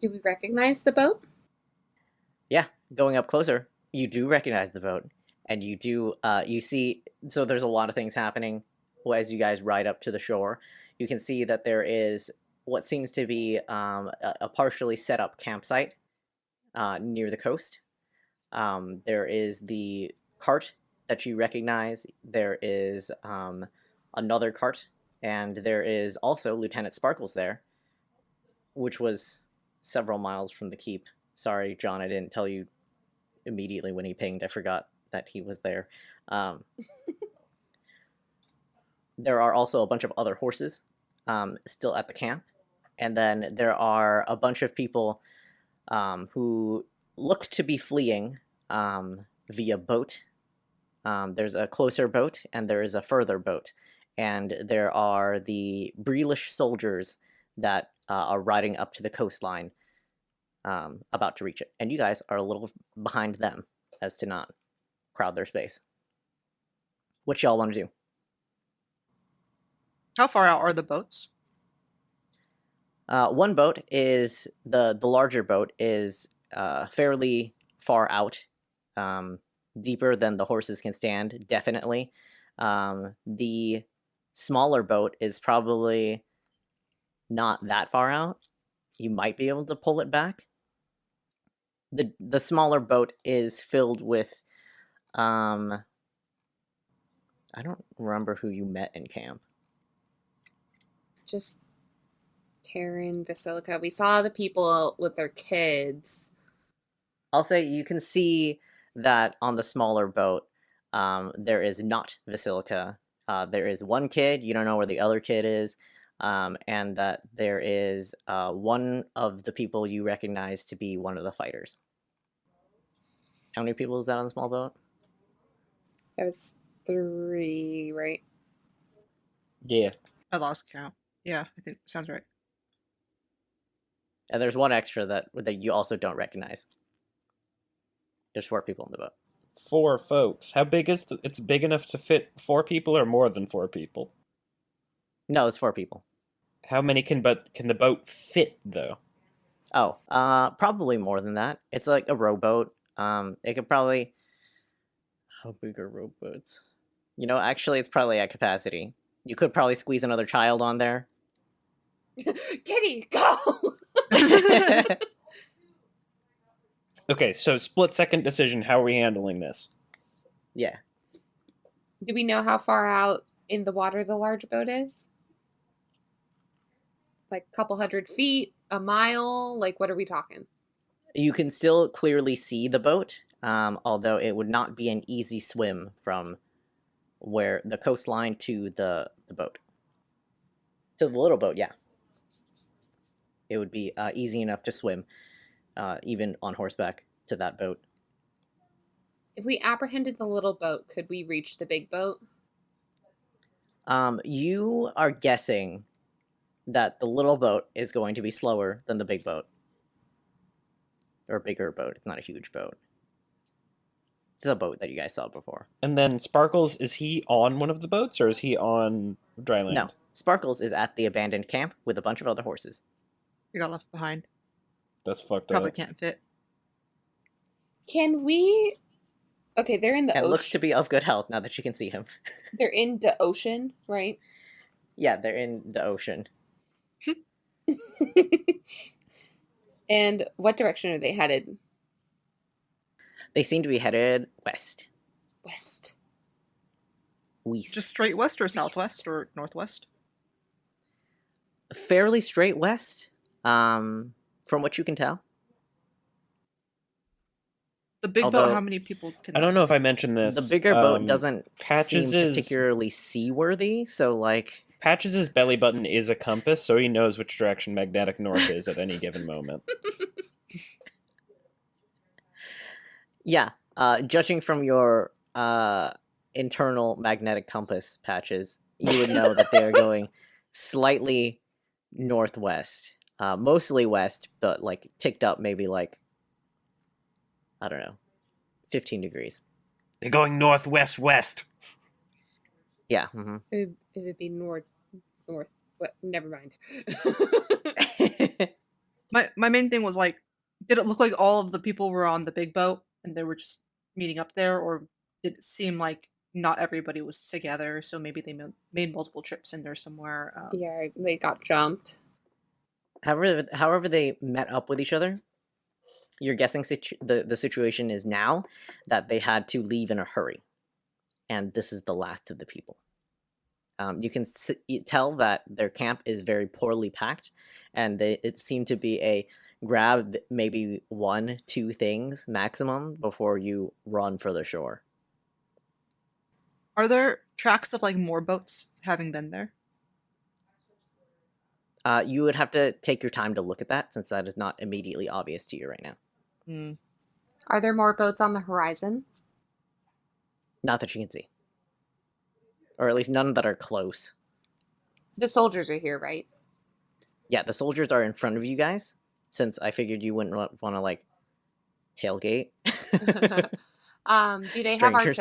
Do we recognize the boat? Yeah, going up closer, you do recognize the boat. and you do you see, so there's a lot of things happening as you guys ride up to the shore. You can see that there is what seems to be a partially set up campsite near the coast. There is the cart that you recognize. There is another cart, and there is also Lieutenant Sparkles there, which was several miles from the keep. Sorry, John, I didn't tell you immediately when he pinged. I forgot that he was there. There are also a bunch of other horses still at the camp. And then there are a bunch of people who look to be fleeing via boat. There's a closer boat and there is a further boat. And there are the Breelish soldiers that are riding up to the coastline, about to reach it. And you guys are a little behind them as to not crowd their space. What y'all want to do? How far out are the boats? One boat is the larger boat is fairly far out, deeper than the horses can stand, definitely. The smaller boat is probably not that far out. You might be able to pull it back. The smaller boat is filled with I don't remember who you met in camp. Just Taryn, Vasilica. We saw the people with their kids. I'll say you can see that on the smaller boat, there is not Vasilica. There is one kid. You don't know where the other kid is. And that there is one of the people you recognize to be one of the fighters. How many people is that on the small boat? There was 3, right? Yeah. I lost count. Yeah, I think sounds right. And there's one extra that you also don't recognize. There's 4 people on the boat. 4 folks. How big is it's big enough to fit 4 people or more than 4 people? No, it's 4 people. How many can the boat fit though? Oh, probably more than that. It's like a rowboat. It could probably. How big are rowboats? You know, actually, it's probably at capacity. You could probably squeeze another child on there. Kittie, go! Okay, so split second decision. How are we handling this? Yeah. Do we know how far out in the water the large boat is? Like a couple hundred feet, a mile? Like, what are we talking? You can still clearly see the boat, although it would not be an easy swim from where the coastline to the boat. To the little boat, yeah. It would be easy enough to swim, even on horseback, to that boat. If we apprehended the little boat, could we reach the big boat? You are guessing that the little boat is going to be slower than the big boat. Or bigger boat. It's not a huge boat. It's a boat that you guys saw before. And then Sparkles, is he on one of the boats or is he on dry land? No. Sparkles is at the abandoned camp with a bunch of other horses. We got left behind. That's fucked Probably up. can't fit. Can we... Okay, they're in the And ocean. looks to be of good health now that you can see him. They're in the ocean, right? Yeah, they're in the ocean. And what direction are they headed? They seem to be headed west. West. West. Just straight west or southwest or northwest? Fairly straight west, from what you can tell. The big Although- boat, how many people can... I don't know if I mentioned this. The bigger boat doesn't Patches' seem particularly seaworthy, so like... Patches' belly button is a compass, so he knows which direction magnetic north is at any given moment. Yeah, judging from your internal magnetic compass, Patches, you would know that they are going slightly northwest. Mostly west, but like ticked up maybe like, I don't know, 15 degrees. They're going northwest. Yeah. Mm-hmm. It would be north. What? Never mind. My main thing was like, did it look like all of the people were on the big boat and they were just meeting up there, or did seem like not everybody was together, so maybe they made multiple trips in there somewhere. Yeah, they got jumped. However they met up with each other, you're guessing the situation is now that they had to leave in a hurry, and this is the last of the people. You can tell that their camp is very poorly packed, and it seemed to be a grab maybe 1-2 things maximum before you run for the shore. Are there tracks of like more boats having been there? You would have to take your time to look at that, since that is not immediately obvious to you right now. Hmm. Are there more boats on the horizon? Not that you can see. Or at least none that are close. The soldiers are here, right? Yeah, the soldiers are in front of you guys, since I figured you wouldn't want to, like, tailgate. Do they have Strangers.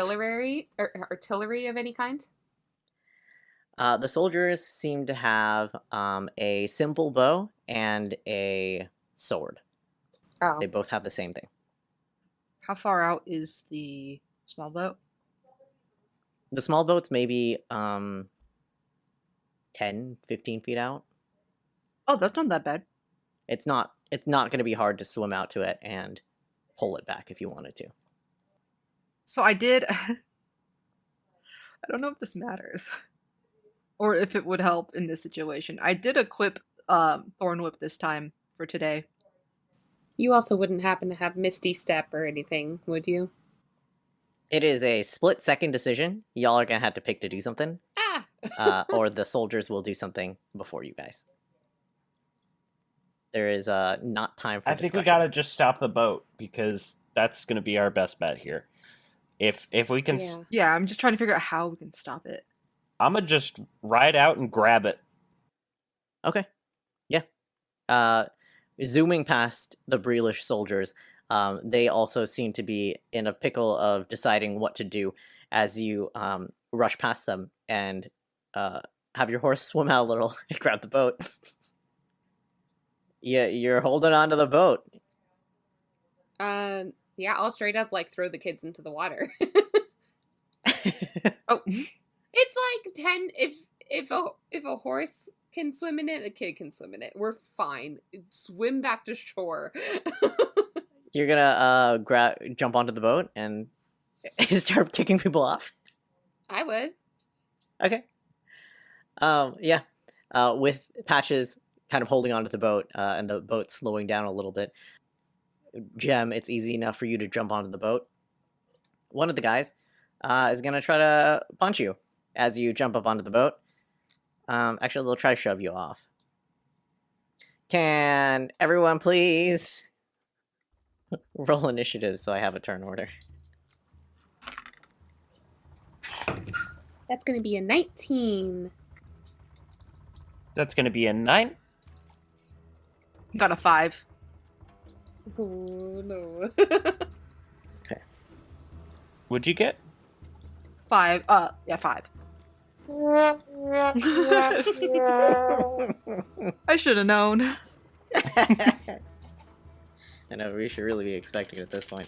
artillery of any kind? The soldiers seem to have a simple bow and a sword. Oh, They both have the same thing. How far out is the small boat? The small boat's maybe 10, 15 feet out. Oh, that's not that bad. It's not going to be hard to swim out to it and pull it back if you wanted to. So I did. I don't know if this matters, or if it would help in this situation. I did equip Thorn Whip this time for today. you also wouldn't happen to have Misty Step or anything, would you? It is a split-second decision. Y'all are going to have to pick to do something, or the soldiers will do something before you guys. There is not time for I think we discussion. gotta just stop the boat, because that's gonna be our best bet here. If we can, Yeah. Yeah, I'm just trying to figure out how we can stop it. I'm gonna just ride out and grab it. Okay. Yeah. Zooming past the Breelish soldiers, they also seem to be in a pickle of deciding what to do as you rush past them and have your horse swim out a little and grab the boat. Yeah, you're holding on to the boat. Yeah, I'll straight up like throw the kids into the water. Oh, It's like 10 if a horse can swim in it, a kid can swim in it. We're fine. Swim back to shore. You're gonna jump onto the boat and start kicking people off. I would. Okay. Yeah. With Patches kind of holding onto the boat, and the boat slowing down a little bit. Gem, it's easy enough for you to jump onto the boat. One of the guys is gonna try to punch you as you jump up onto the boat. Actually, they'll try to shove you off. Can everyone please roll initiative so I have a turn order? That's going to be a 19. That's gonna be a 9. got a 5. Oh, no. Would you get? 5. Yeah, 5. I should have known. I know, we should really be expecting it at this point.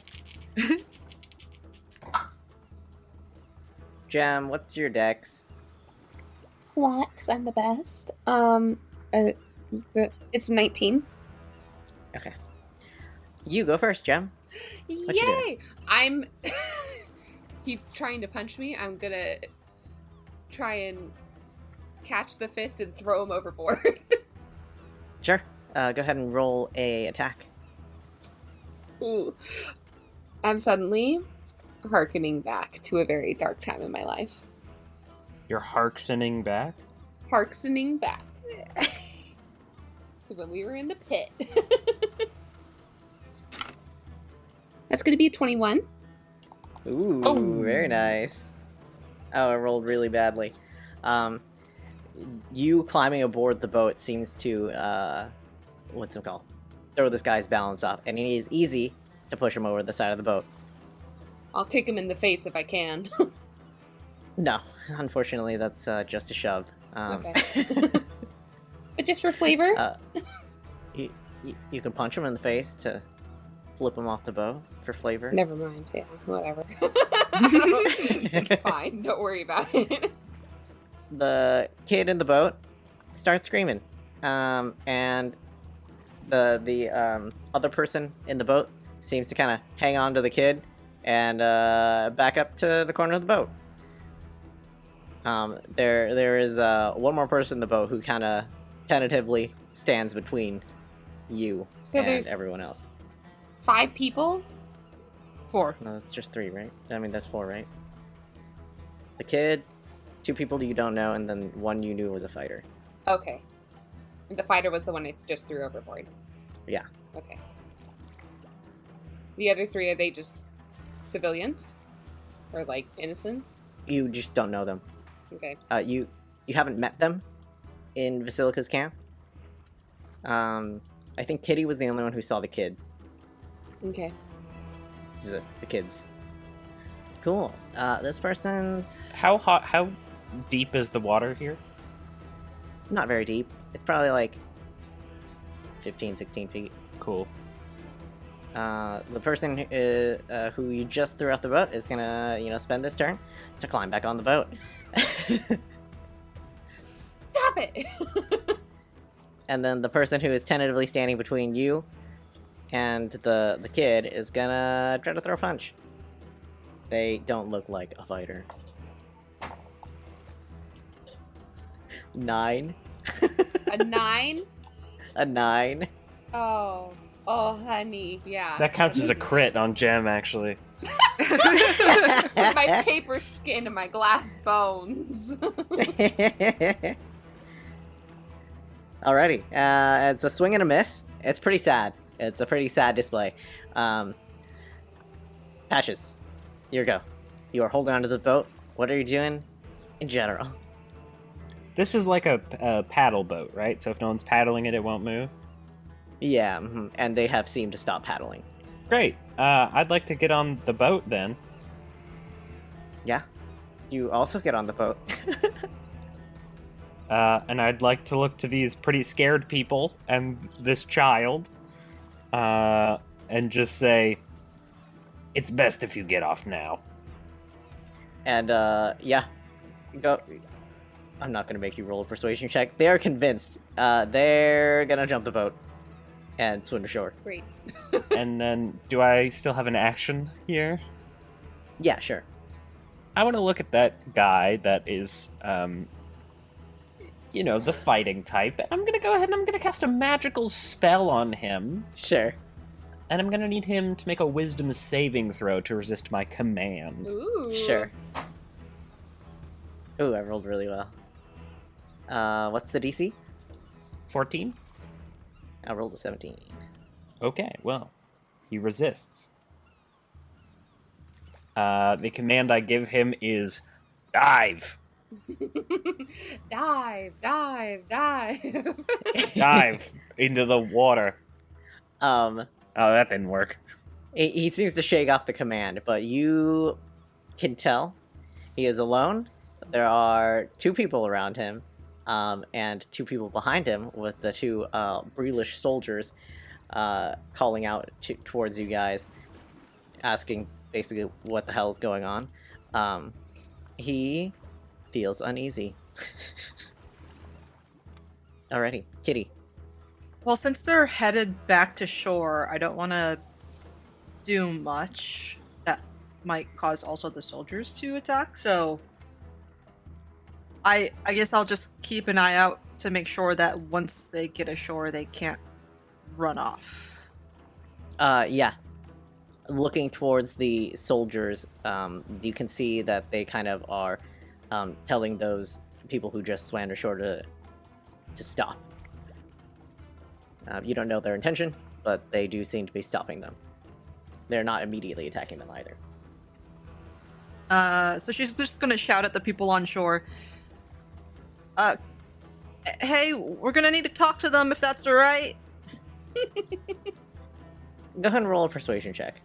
Gem, what's your dex? What? Because I'm the best. It's 19. Okay. You go first, Gem. What you doing? Yay! I'm. He's trying to punch me. I'm gonna try and catch the fist and throw him overboard. Sure. Go ahead and roll a attack. Ooh. I'm suddenly hearkening back to a very dark time in my life. You're harkening back. Harkening back to when we were in the pit. That's going to be a 21. Ooh, Oh. very nice. Oh, I rolled really badly. You climbing aboard the boat seems to, what's it called? Throw this guy's balance off, and it is easy to push him over the side of the boat. I'll kick him in the face if I can. No, unfortunately, that's just a shove. Okay. But just for flavor? You can punch him in the face to flip them off the boat for flavor. Never mind. Yeah, whatever. It's fine. Don't worry about it. The kid in the boat starts screaming, and the other person in the boat seems to kind of hang on to the kid and back up to the corner of the boat. There is one more person in the boat who kind of tentatively stands between you So and there's- everyone else. 5 people? 4. No, that's just 3, right? I mean, that's 4, right? The kid, 2 people you don't know, and then 1 you knew was a fighter. Okay. And the fighter was the one I just threw overboard. Yeah. Okay. The other 3, are they just civilians? Or, like, innocents? You just don't know them. Okay. You haven't met them in Vasilica's camp. I think Kittie was the only one who saw the kid. Okay. This is the kids. Cool. This person's How deep is the water here? not very deep. It's probably like 15, 16 feet. Cool. The person who you just threw off the boat is gonna, spend this turn to climb back on the boat. Stop it! And then the person who is tentatively standing between you and the kid is gonna try to throw a punch. They don't look like a fighter. 9. A 9? A 9. Oh. Oh, honey. Yeah. That counts as a crit on Gem, actually. With my paper skin and my glass bones. Alrighty. It's a swing and a miss. It's pretty sad. It's a pretty sad display. Patches, your go. You are holding onto the boat. What are you doing in general? This is like a paddle boat, right? So if no one's paddling it, it won't move? Yeah, and they have seemed to stop paddling. Great. I'd like to get on the boat then. Yeah. You also get on the boat. And I'd like to look to these pretty scared people and this child, and just say, it's best if you get off now. And, yeah. Go. I'm not gonna make you roll a persuasion check. They are convinced. They're gonna jump the boat and swim to shore. Great. And then, do I still have an action here? Yeah, sure. I want to look at that guy that is, the fighting type. And I'm going to go ahead and I'm going to cast a magical spell on him. Sure. And I'm going to need him to make a wisdom saving throw to resist my command. Ooh. Sure. Ooh, I rolled really well. What's the DC? 14? I rolled a 17. Okay, well, he resists. The command I give him is dive. Dive, dive, dive. Dive into the water. Um, Oh, that didn't work. he seems to shake off the command, but you can tell he is alone. There are 2 people around him, and 2 people behind him with the 2 Breelish soldiers calling out towards you guys, asking basically what the hell is going on. He feels uneasy. Alrighty, Kittie. Well, since they're headed back to shore, I don't want to do much that might cause also the soldiers to attack, so I guess I'll just keep an eye out to make sure that once they get ashore, they can't run off. Yeah. Looking towards the soldiers, you can see that they kind of are telling those people who just swam ashore to stop. You don't know their intention, but they do seem to be stopping them. They're not immediately attacking them either. So she's just gonna shout at the people on shore. Hey, we're gonna need to talk to them if that's alright. Go ahead and roll a persuasion check.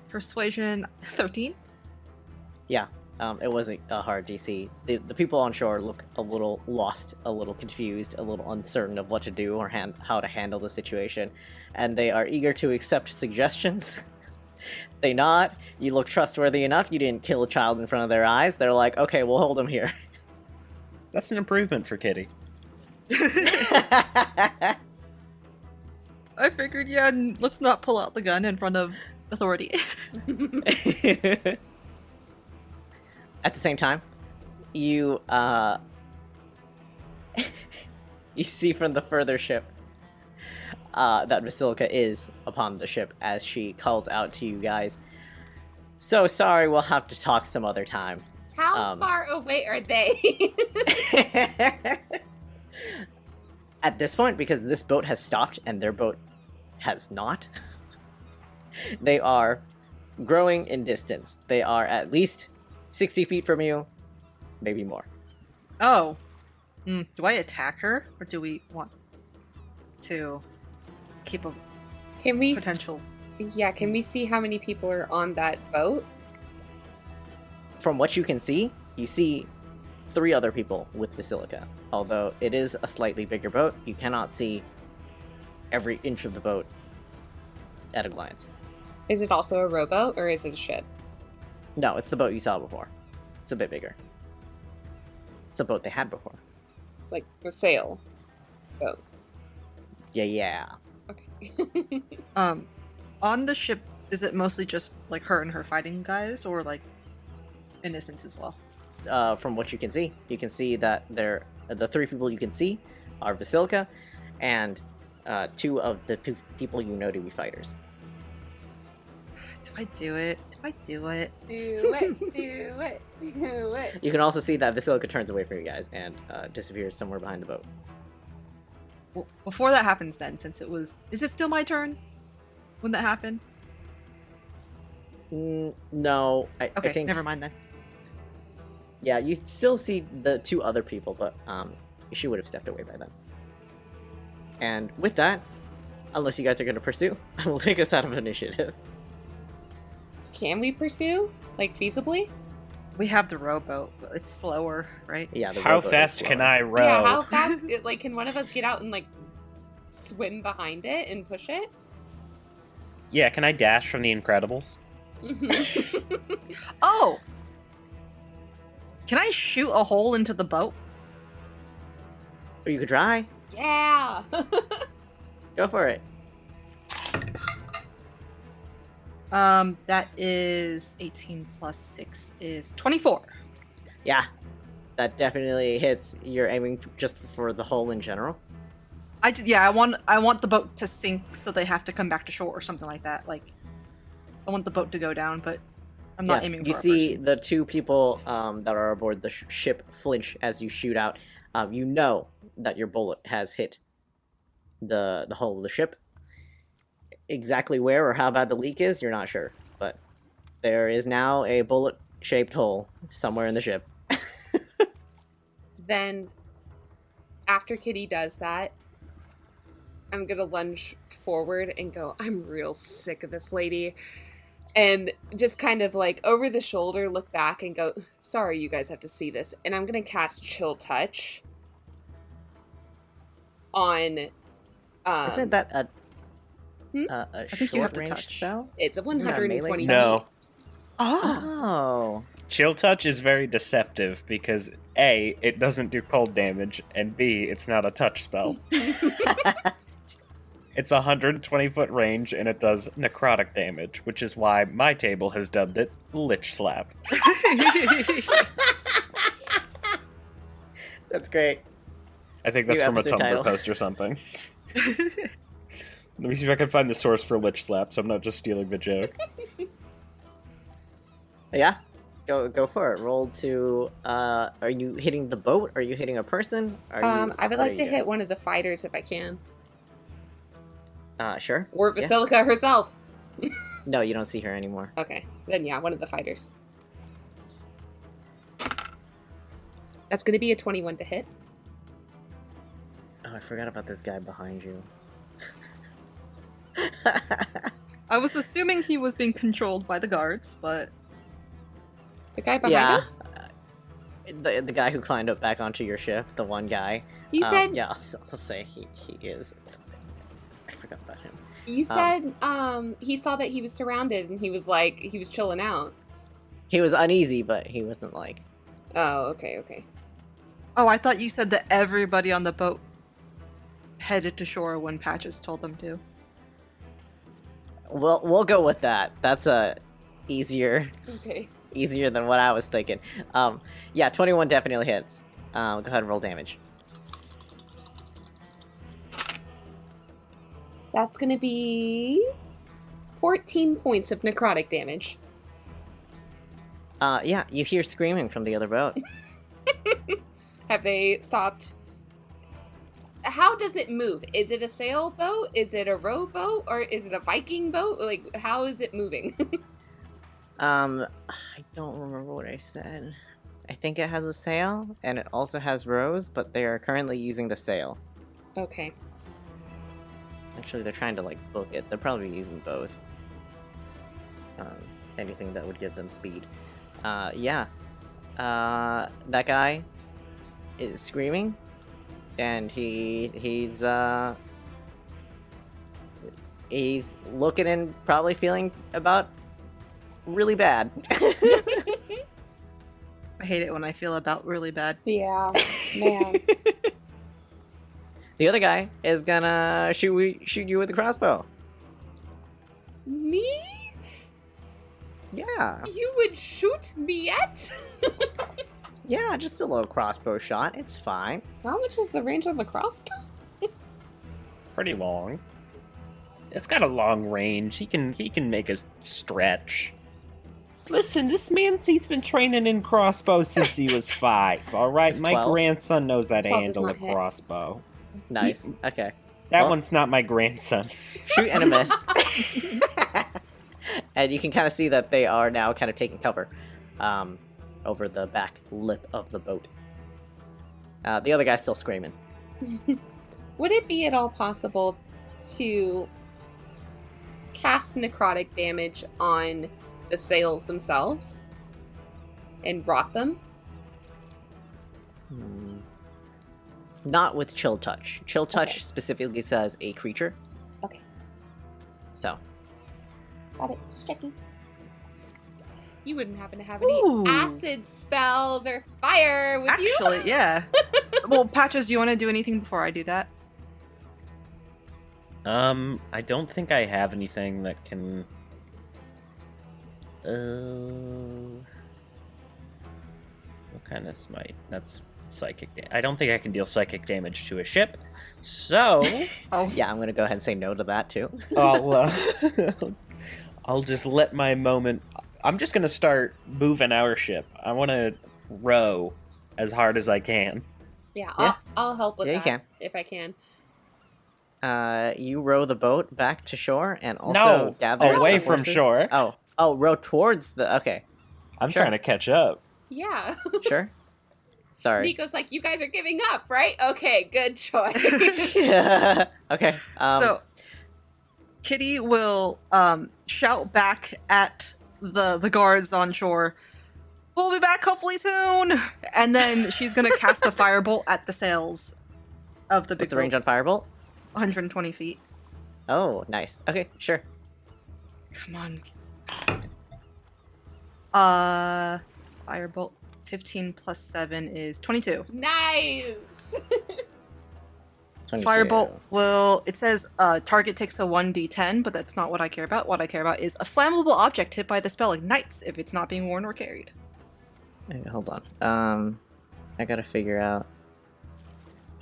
Persuasion 13? Yeah. It wasn't a hard DC. The people on shore look a little lost, a little confused, a little uncertain of what to do or how to handle the situation, and they are eager to accept suggestions. They nod. You look trustworthy enough. You didn't kill a child in front of their eyes. They're like, okay, we'll hold him here. That's an improvement for Kitty. I figured, yeah, let's not pull out the gun in front of authority. At the same time, you you see from the further ship that Vasilica is upon the ship as she calls out to you guys. So sorry, we'll have to talk some other time. How far away are they? At this point, because this boat has stopped and their boat has not, they are growing in distance. They are at least 60 feet from you, maybe more. Oh. Do I attack her? Or do we want to keep a Can we potential... Yeah, can we see how many people are on that boat? From what you can see, you see 3 other people with Vasilica. Although it is a slightly bigger boat, you cannot see every inch of the boat at a glance. Is it also a rowboat or is it a ship? No, it's the boat you saw before. It's a bit bigger. It's the boat they had before. Like the sail boat. Yeah. Okay. On the ship, is it mostly just like her and her fighting guys, or like innocents as well? From what you can see that the 3 people you can see are Vasilica and 2 of the people you know to be fighters. Do I do it? Do I do it? Do it. You can also see that Vasilica turns away from you guys and disappears somewhere behind the boat. Well, before that happens then, since it was... Is it still my turn? When that happened? No, I Okay, think... never mind then. Yeah, you still see the 2 other people, but she would have stepped away by then. And with that, unless you guys are going to pursue, I will take us out of initiative. Can we pursue? Like, feasibly? We have the rowboat, but it's slower, right? Yeah. The How rowboat is fast can slower. I row? Yeah, how fast? Like, can one of us get out and, like, swim behind it and push it? Yeah, can I dash from the Incredibles? Oh! Can I shoot a hole into the boat? Or you could try. Yeah! Go for it. That is 18 plus 6 is 24. Yeah, that definitely hits. You're aiming just for the hole in general. I want the boat to sink, so they have to come back to shore or something like that. Like, I want the boat to go down, but I'm not aiming for You a see person. the 2 people that are aboard the ship flinch as you shoot out. You know that your bullet has hit the hull of the ship. Exactly where or how bad the leak is, you're not sure. But there is now a bullet-shaped hole somewhere in the ship. Then, after Kitty does that, I'm gonna lunge forward and go, I'm real sick of this lady. And just kind of like over the shoulder, look back and go, sorry, you guys have to see this. And I'm gonna cast Chill Touch on... Isn't that a I think you have to short-range touch. spell? It's a Isn't that a 120 melee feet. No. Oh. Chill Touch is very deceptive because A, it doesn't do cold damage, and B, it's not a touch spell. It's 120-foot range, and it does necrotic damage, which is why my table has dubbed it Lich Slap. That's great. I think that's New from a episode Tumblr title. post or something. Let me see if I can find the source for Lich Slap, so I'm not just stealing the joke. Yeah, go for it. Roll to. Are you hitting the boat? Are you hitting a person? I would like to hit one of the fighters if I can. Sure. Or Yeah. Vasilica herself. No, you don't see her anymore. Okay, then yeah, one of the fighters. That's going to be a 21 to hit. Oh, I forgot about this guy behind you. I was assuming he was being controlled by the guards, but The guy behind Yeah. us? The guy who climbed up back onto your ship, the one guy. You said Yeah, I'll say he is. I forgot about him. you said he saw that he was surrounded and he was chilling out. He was uneasy, but he wasn't like. Oh, okay. Oh, I thought you said that everybody on the boat headed to shore when Patches told them to. We'll go with that. That's easier than what I was thinking. Yeah, 21 definitely hits. Go ahead and roll damage. That's gonna be 14 points of necrotic damage. Yeah, you hear screaming from the other boat. Have they stopped? How does it move? Is it a sailboat? Is it a rowboat? Or is it a Viking boat? Like, how is it moving? I don't remember what I said. I think it has a sail, and it also has rows, but they are currently using the sail. Okay. Actually, they're trying to, like, book it. They're probably using both. Anything that would give them speed. Yeah. That guy is screaming, and he's looking and probably feeling about really bad. I hate it when I feel about really bad. Yeah, man. The other guy is gonna shoot you with a crossbow. Me? Yeah. You would shoot me at? Yeah, just a little crossbow shot. It's fine. How much is the range on the crossbow? Pretty long. It's got a long range. He can make us stretch. Listen, this he's been training in crossbows since he was 5. All right, It's my 12. grandson knows how to 12 does handle a not hit. crossbow. Nice. Okay. That Well- one's not my grandson. Shoot and a miss. And you can kind of see that they are now kind of taking cover over the back lip of the boat. The other guy's still screaming. Would it be at all possible to cast necrotic damage on the sails themselves and rot them? Not with Chill Touch. Chill Touch Okay. specifically says a creature. Okay. So, Got it. Just checking. You wouldn't happen to have any Ooh. acid spells or fire, would you? Actually, yeah. Well, Patches, do you want to do anything before I do that? I don't think I have anything that can. What kind of smite? That's psychic. I don't think I can deal psychic damage to a ship. So Oh, yeah, I'm going to go ahead and say no to that too. I'll just let my moment. I'm just gonna start moving our ship. I want to row as hard as I can. Yeah, Yeah. I'll help with Yeah, you that can. if I can. You row the boat back to shore and also No, gather away the from horses. shore. Oh, row towards the. Okay, I'm Sure. trying to catch up. Yeah. sure. Sorry. Nico's like, you guys are giving up, right? Okay, good choice. Okay. so Kittie will shout back at the guards on shore. We'll be back hopefully soon. And then she's gonna cast a firebolt at the sails of the big what's the range on Firebolt? 120 feet. Oh, nice. Okay, sure. Come on. Firebolt 15 plus 7 is 22. Nice. 22. Firebolt will, it says target takes a 1d10, but that's not what I care about. What I care about is a flammable object hit by the spell ignites if it's not being worn or carried. Hang on, hold on. I gotta figure out.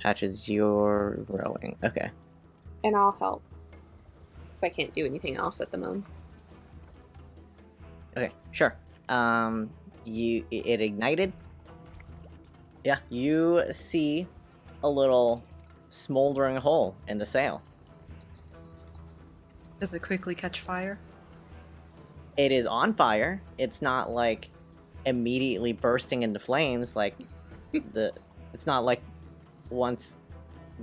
Patches, you're rowing. Okay. And I'll help. Because I can't do anything else at the moment. Okay, sure. It ignited. Yeah, you see a little smoldering hole in the sail. Does it quickly catch fire? It is on fire. It's not like immediately bursting into flames like it's not like once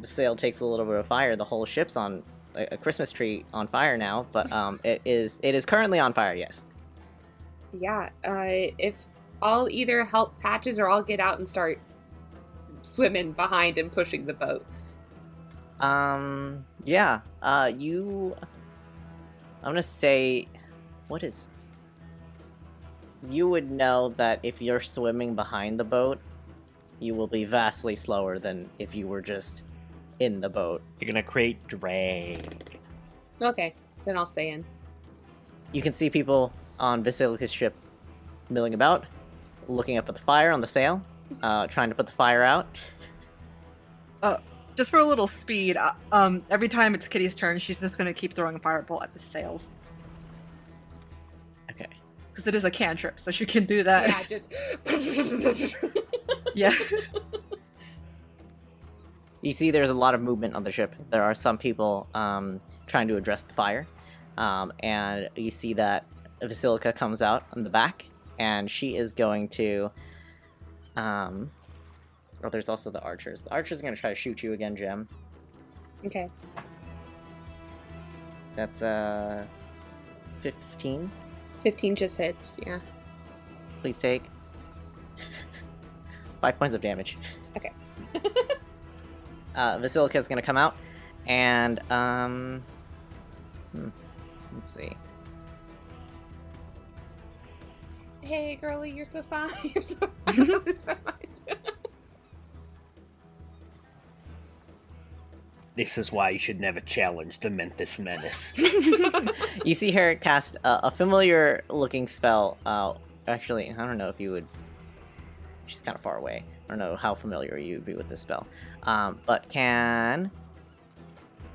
the sail takes a little bit of fire, the whole ship's on a Christmas tree on fire now, but it is currently on fire, yes. Yeah, if I'll either help Patches or I'll get out and start swimming behind and pushing the boat. Yeah. I'm gonna say, you would know that if you're swimming behind the boat, you will be vastly slower than if you were just in the boat. You're gonna create drag. Okay, then I'll stay in. You can see people on Vasilica's ship milling about, looking up at the fire on the sail, trying to put the fire out. Just for a little speed, every time it's Kittie's turn, she's just gonna keep throwing a firebolt at the sails. Okay. Because it is a cantrip, so she can do that. Yeah, just... Yeah. You see there's a lot of movement on the ship. There are some people trying to address the fire. And you see that Vasilica comes out on the back, and she is going to... Oh, there's also the archers. The archers are going to try to shoot you again, Gem. Okay. That's 15. 15 just hits, yeah. Please take 5 points of damage. Okay. Vasilica is going to come out, and let's see. Hey, girlie, you're so fine. You're so fine. It's fine. This is why you should never challenge the Mentis Menace. You see her cast a familiar-looking spell. Actually, I don't know if you would... She's kind of far away. I don't know how familiar you would be with this spell. But can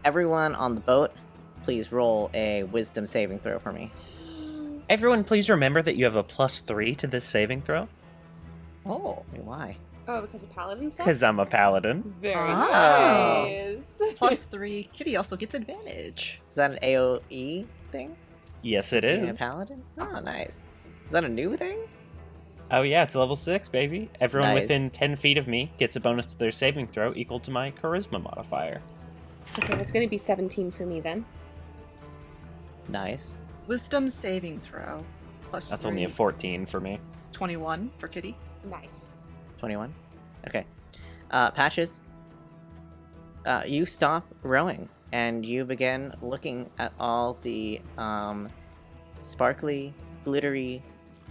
everyone on the boat please roll a wisdom saving throw for me? Everyone, please remember that you have a +3 to this saving throw. Oh. Wait, why? Oh, because of paladin stuff? Because I'm a paladin. Very Oh. nice. +3. Kittie also gets advantage. Is that an AoE thing? Yes, it Being a is. paladin? Oh, nice. Is that a new thing? Oh yeah, it's level 6, baby. Everyone Nice. within 10 feet of me gets a bonus to their saving throw equal to my charisma modifier. Okay, that's going to be 17 for me then. Nice. Wisdom saving throw. +3. That's only a 14 for me. 21 for Kittie. Nice. 21? Okay. Patches, you stop rowing, and you begin looking at all the sparkly, glittery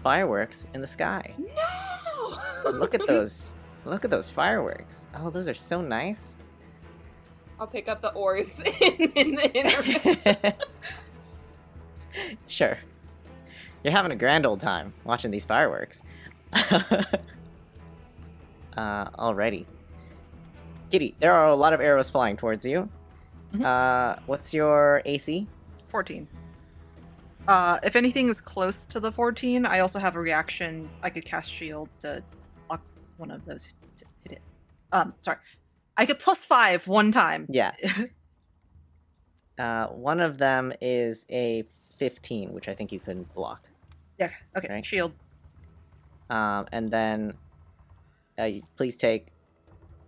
fireworks in the sky. No! Look at those. Look at those fireworks. Oh, those are so nice. I'll pick up the oars in the inner. Sure. You're having a grand old time watching these fireworks. Alrighty. Kittie, there are a lot of arrows flying towards you. What's your AC? 14. If anything is close to the 14, I also have a reaction. I could cast shield to block one of those to hit it. Sorry. I get +5 one time. Yeah. One of them is a 15, which I think you couldn't block. Yeah, okay, Right. shield. And then please take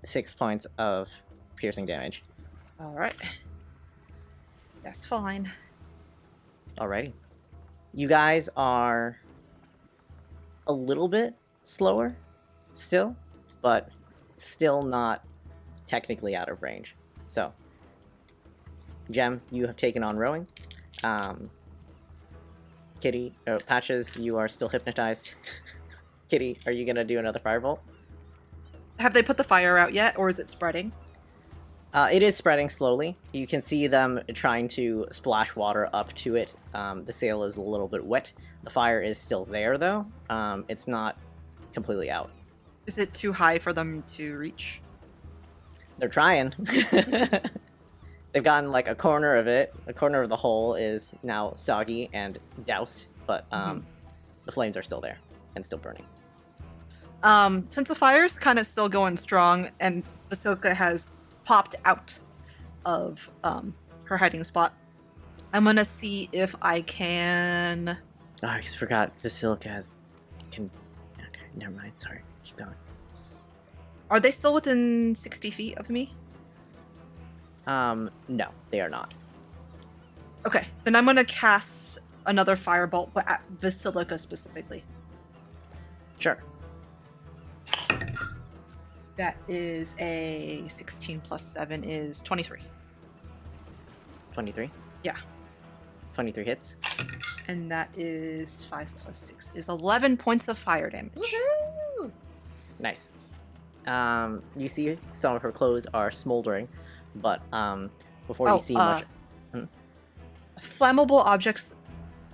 6 points of piercing damage. Alright. That's fine. Alrighty. You guys are a little bit slower still, but still not technically out of range. So, Gem, you have taken on rowing. Kittie, Patches, you are still hypnotized. Kittie, are you gonna do another firebolt? Have they put the fire out yet, or is it spreading? It is spreading slowly. You can see them trying to splash water up to it. The sail is a little bit wet. The fire is still there, though. It's not completely out. Is it too high for them to reach? They're trying. They've gotten like a corner of it. A corner of the hole is now soggy and doused, but the flames are still there and still burning. Since the fire's kind of still going strong and Vasilica has popped out of her hiding spot, I'm gonna see if I can... Oh, I just forgot. Vasilica can... Okay, never mind. Sorry. Keep going. Are they still within 60 feet of me? No, they are not. Okay, then I'm gonna cast another firebolt, but at Vasilica specifically. Sure. That is a 16 plus 7 is 23. 23? Yeah. 23 hits. And that is 5 plus 6 is 11 points of fire damage. Woohoo! Nice. You see some of her clothes are smoldering, but before you see much... Flammable objects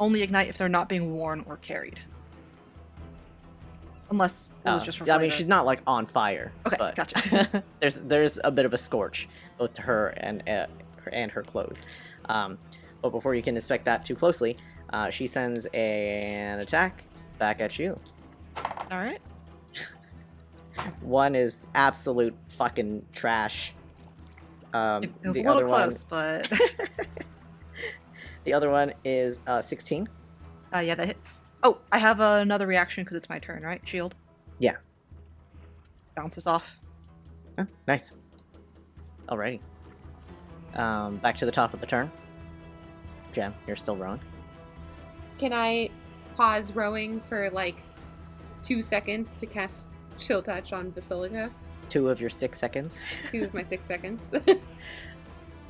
only ignite if they're not being worn or carried. Unless it was just for flavor. I mean, she's not like on fire. Okay, but gotcha. there's a bit of a scorch both to her and her clothes. But before you can inspect that too closely, she sends an attack back at you. All right. One is absolute fucking trash. It was a the little other close, but the other one is 16. yeah, that hits. Oh, I have another reaction because it's my turn, right? Shield. Yeah. Bounces off. Oh, nice. Alrighty. Back to the top of the turn. Gem, you're still rowing. Can I pause rowing for like 2 seconds to cast Chill Touch on Vasilica? 2 of your 6 seconds. 2 of my 6 seconds. It's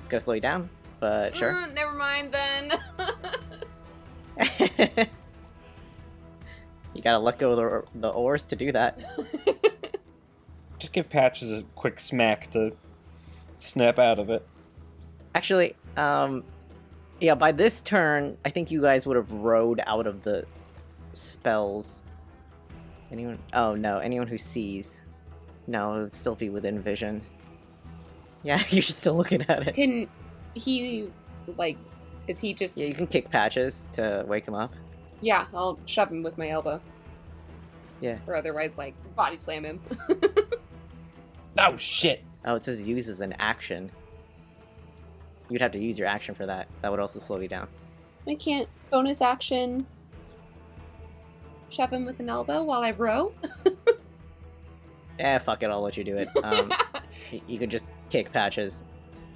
gonna slow you down, but sure. Never mind then. You gotta let go of the oars to do that. Just give Patches a quick smack to snap out of it. Actually, yeah, by this turn, I think you guys would have rowed out of the spells. Anyone? Oh, no. Anyone who sees. No, it would still be within vision. Yeah, you're still looking at it. Can he, like, is he just... Yeah, you can kick Patches to wake him up. Yeah, I'll shove him with my elbow. Yeah. Or otherwise, like, body slam him. Oh, shit. Oh, it says use as an action. You'd have to use your action for that. That would also slow you down. I can't bonus action shove him with an elbow while I row? Fuck it, I'll let you do it. You could just kick Patches.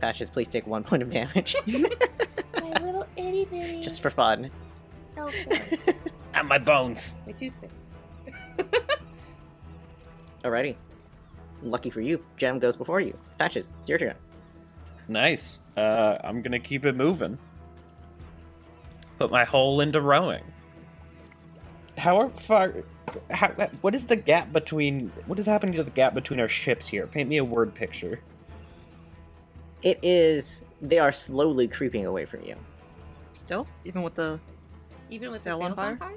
Patches, please take 1 point of damage. My little itty bitty. Just for fun. At my bones. My toothpicks. Alrighty. Lucky for you, Gem goes before you. Patches, it's your turn. Nice. I'm gonna keep it moving. Put my hole into rowing. How far? What is the gap between? What is happening to the gap between our ships here? Paint me a word picture. It is... They are slowly creeping away from you. Still, even with the Even with Sail the on sails on fire? fire?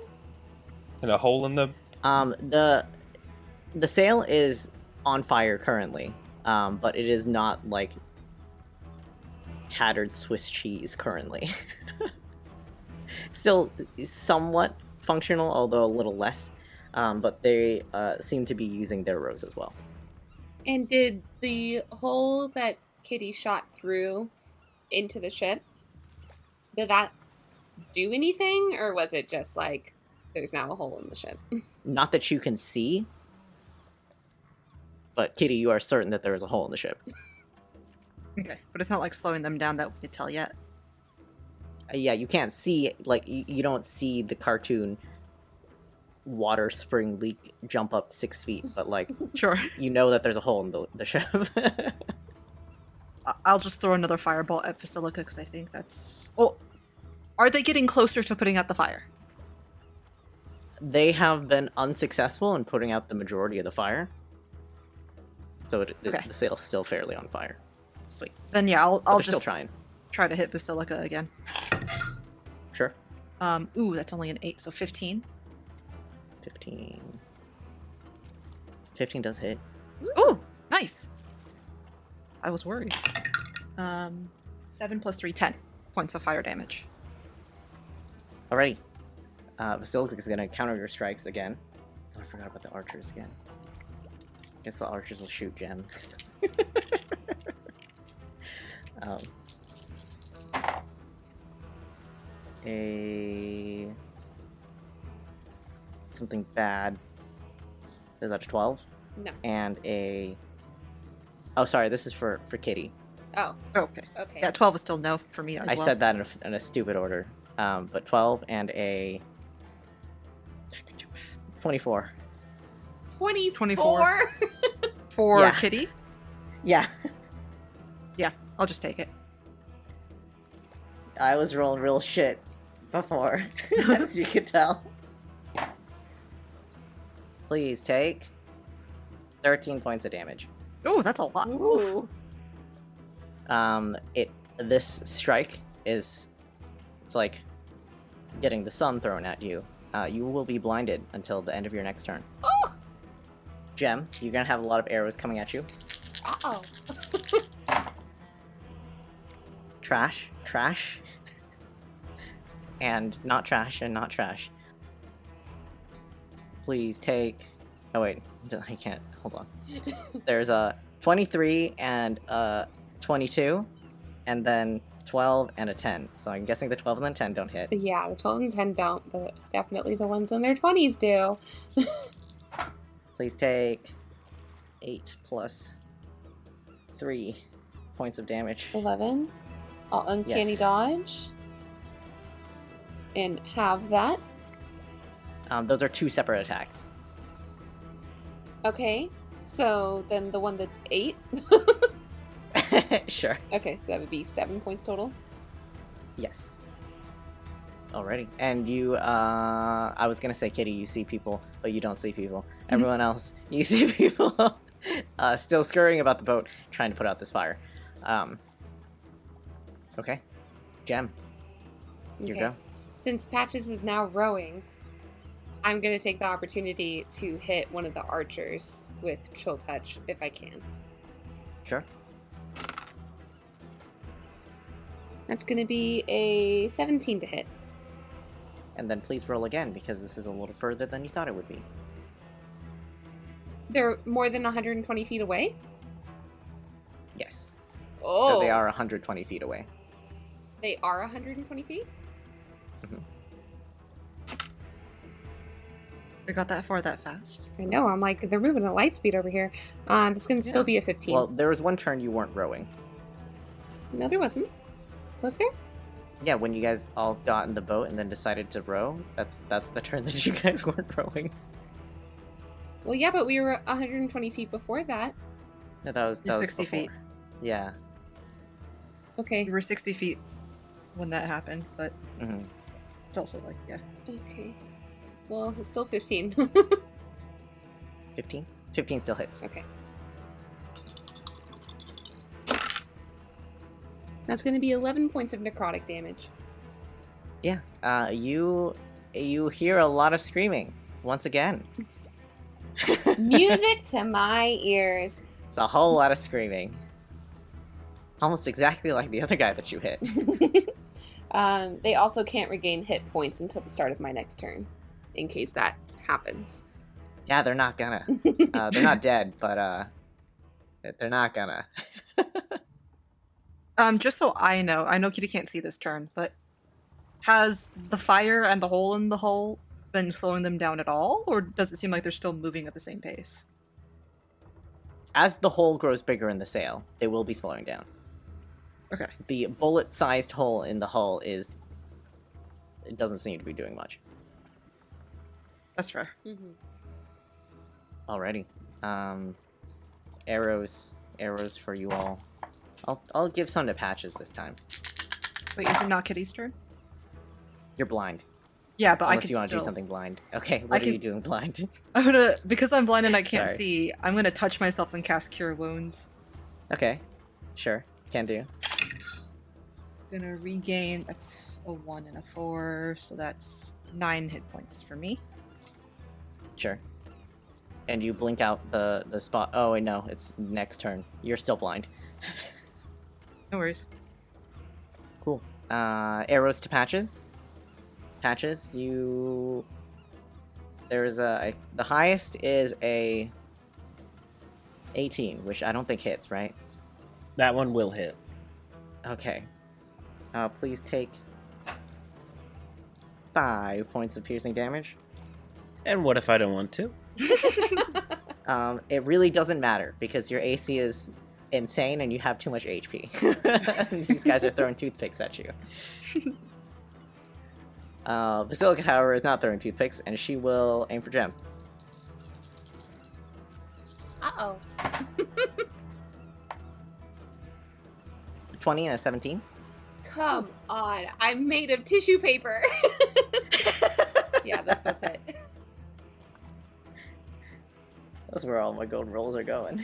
And a hole in the. The sail is on fire currently, but it is not like tattered Swiss cheese currently. Still somewhat functional, although a little less. But they seem to be using their rows as well. And did the hole that Kittie shot through into the ship, did that do anything? Or was it just like, there's now a hole in the ship? Not that you can see, but Kittie, you are certain that there is a hole in the ship. okay, but it's not like slowing them down that we could tell yet. Yeah, you can't see, like, you don't see the cartoon water spring leak jump up 6 feet, but, like, Sure. you know that there's a hole in the ship. I'll just throw another fireball at Vasilica because I think that's. Oh, are they getting closer to putting out the fire? They have been unsuccessful in putting out the majority of the fire. So Okay. the sail's still fairly on fire. Sweet. Then yeah, I'll They're just still trying. try to hit Vasilica again. Sure. Ooh, that's only an 8, so 15. 15. 15 does hit. Ooh, nice. I was worried. 7 plus 3, 10 points of fire damage. Alrighty. Vasilica is going to counter your strikes again. Oh, I forgot about the archers again. Guess the archers will shoot Gem. Something bad. Is that a 12? No. And a... Oh, sorry, this is for Kittie. Oh, Okay. okay. Yeah, 12 is still no for me as I well. said that in a stupid order. But 12 and a... 24. 24? For Yeah. Kitty? Yeah. Yeah, I'll just take it. I was rolling real shit before, as you can tell. Please take 13 points of damage. Oh, that's a lot. Oof. Ooh. This strike is, it's like getting the sun thrown at you. You will be blinded until the end of your next turn. Oh! Gem, you're gonna have a lot of arrows coming at you. Uh-oh. Trash, trash, and not trash, and not trash. Please take. Oh wait, I can't. Hold on. There's a 23 and a 22, and then 12 and a 10. So I'm guessing the 12 and the 10 don't hit. Yeah, the 12 and 10 don't, but definitely the ones in their 20s do. Please take 8 plus 3 points of damage. 11. I'll uncanny Yes. dodge. And have that. Those are 2 separate attacks. Okay, so then the one that's 8. Sure. Okay, so that would be 7 points total. Yes. Alrighty. And you, I was gonna say, Kitty, you see people, but you don't see people. Everyone else, you see people still scurrying about the boat, trying to put out this fire. Okay. Gem, you Okay. go. Since Patches is now rowing, I'm going to take the opportunity to hit one of the archers with Chill Touch if I can. Sure. That's going to be a 17 to hit. And then please roll again, because this is a little further than you thought it would be. They're more than 120 feet away? Yes. Oh, So they are 120 feet away. They are 120 feet? We got that far that fast. I know, I'm like, they're moving at light speed over here. That's going to still Yeah. be a 15. Well, there was one turn you weren't rowing. No, there wasn't. Was there? Yeah, when you guys all got in the boat and then decided to row, that's the turn that you guys weren't rowing. Well, yeah, but we were 120 feet before that. No, that was Just 60 before. feet. Yeah. Okay. We were 60 feet when that happened, but hmm it's also like, yeah. Okay. Well, it's still 15. 15? 15 still hits. Okay. That's going to be 11 points of necrotic damage. Yeah. You hear a lot of screaming once again. Music to my ears. It's a whole lot of screaming. Almost exactly like the other guy that you hit. They also can't regain hit points until the start of my next turn, in case that happens. Yeah, they're not gonna. They're not dead, but they're not gonna. Just so I know Kitty can't see this turn, but has the fire and the hole in the hull been slowing them down at all, or does it seem like they're still moving at the same pace? As the hole grows bigger in the sail, they will be slowing down. Okay. The bullet-sized hole in the hull it doesn't seem to be doing much. That's fair. Mm-hmm. Alrighty. Arrows for you all. I'll give some to Patches this time. Wait, is it not Kitty's turn? You're blind. Yeah, but I Unless can you want to still... do something blind. Okay, what are you can- doing blind? I'm gonna, because I'm blind and I can't Sorry. see, I'm gonna touch myself and cast Cure Wounds. Okay, sure, can do. Gonna regain, that's a 1 and a 4, so that's 9 hit points for me. Sure. And you blink out the spot. Oh wait, no, it's next turn. You're still blind. No worries. Cool. Arrows to Patches. Patches, you... There's the highest is a 18, which I don't think hits, right? That one will hit. Okay. Please take 5 points of piercing damage. And what if I don't want to? It really doesn't matter because your AC is insane and you have too much HP. These guys are throwing toothpicks at you. Vasilica, however, is not throwing toothpicks, and she will aim for Gem. Uh-oh. 20 and a 17. Come on. I'm made of tissue paper. Yeah, that's both hit. That's where all my gold rolls are going.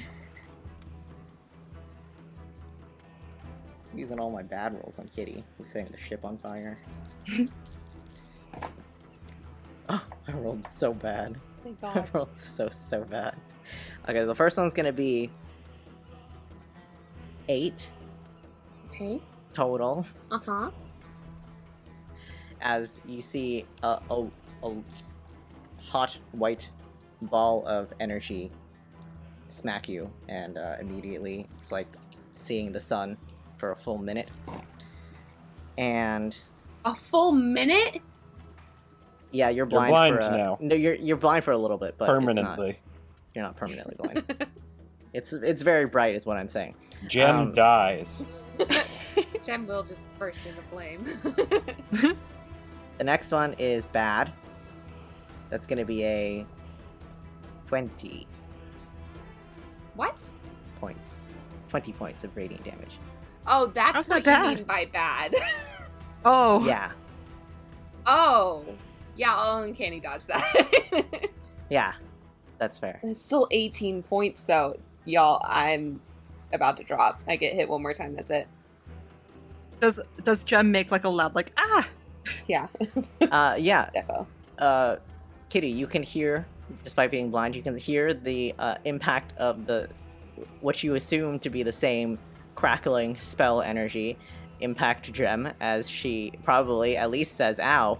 Using all my bad rolls on Kittie. He's setting the ship on fire. Oh, I rolled so bad. Thank I God. rolled so bad. Okay, the first one's gonna be 8 Okay. total. Uh-huh. As you see a hot white ball of energy smack you, and immediately it's like seeing the sun for a full minute. And A full minute? yeah, you're blind, blind for now. No, you're blind for a little bit, but Permanently. you're not permanently blind. It's very bright, is what I'm saying. Jem dies. Jem will just burst into flame. The next one is bad. That's gonna be a 20 What? points. 20 points of radiant damage. Oh, that's How's what that you bad? mean by bad. Oh. Yeah, Oh. Yeah, I'll uncanny dodge that. yeah, that's fair. It's still 18 points, though. Y'all, I'm about to drop. I get hit one more time, that's it. Does Jem make like a loud like ah? Yeah, Yeah, defo. Kittie, you can hear, despite being blind, you can hear the impact of what you assume to be the same crackling spell energy impact Jem, as she probably at least says ow,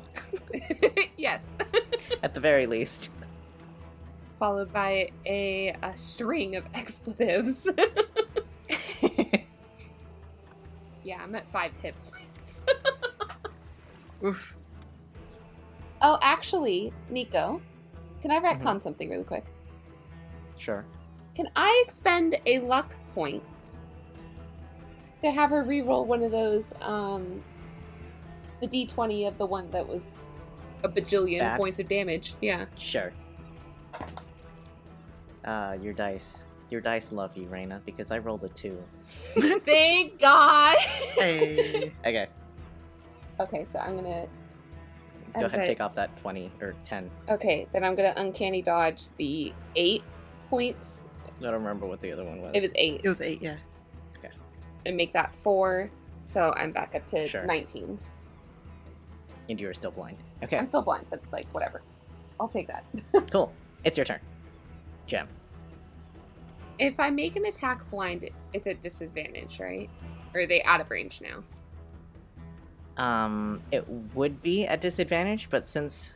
Yes. at the very least. Followed by a string of expletives. Yeah, I'm at 5 hit points. Oof. Oh, actually, Nico, can I retcon something really quick? Sure. Can I expend a luck point to have her reroll one of those, the d20 of the one that was a bajillion Bad? points of damage? Yeah. Sure. Your dice love you, Raina, because I rolled a 2. Thank God! Hey. Okay, Okay, so I'm gonna... go ahead and take off that 20 or 10. Okay, then I'm gonna uncanny dodge the 8 points. I don't remember what the other one was. It was 8. It was 8, yeah. And make that 4, so I'm back up to Sure. 19. And you are still blind. Okay, I'm still blind, but like, whatever. I'll take that. cool. It's your turn. Jem. If I make an attack blind, it's at disadvantage, right? Or are they out of range now? It would be at disadvantage, but since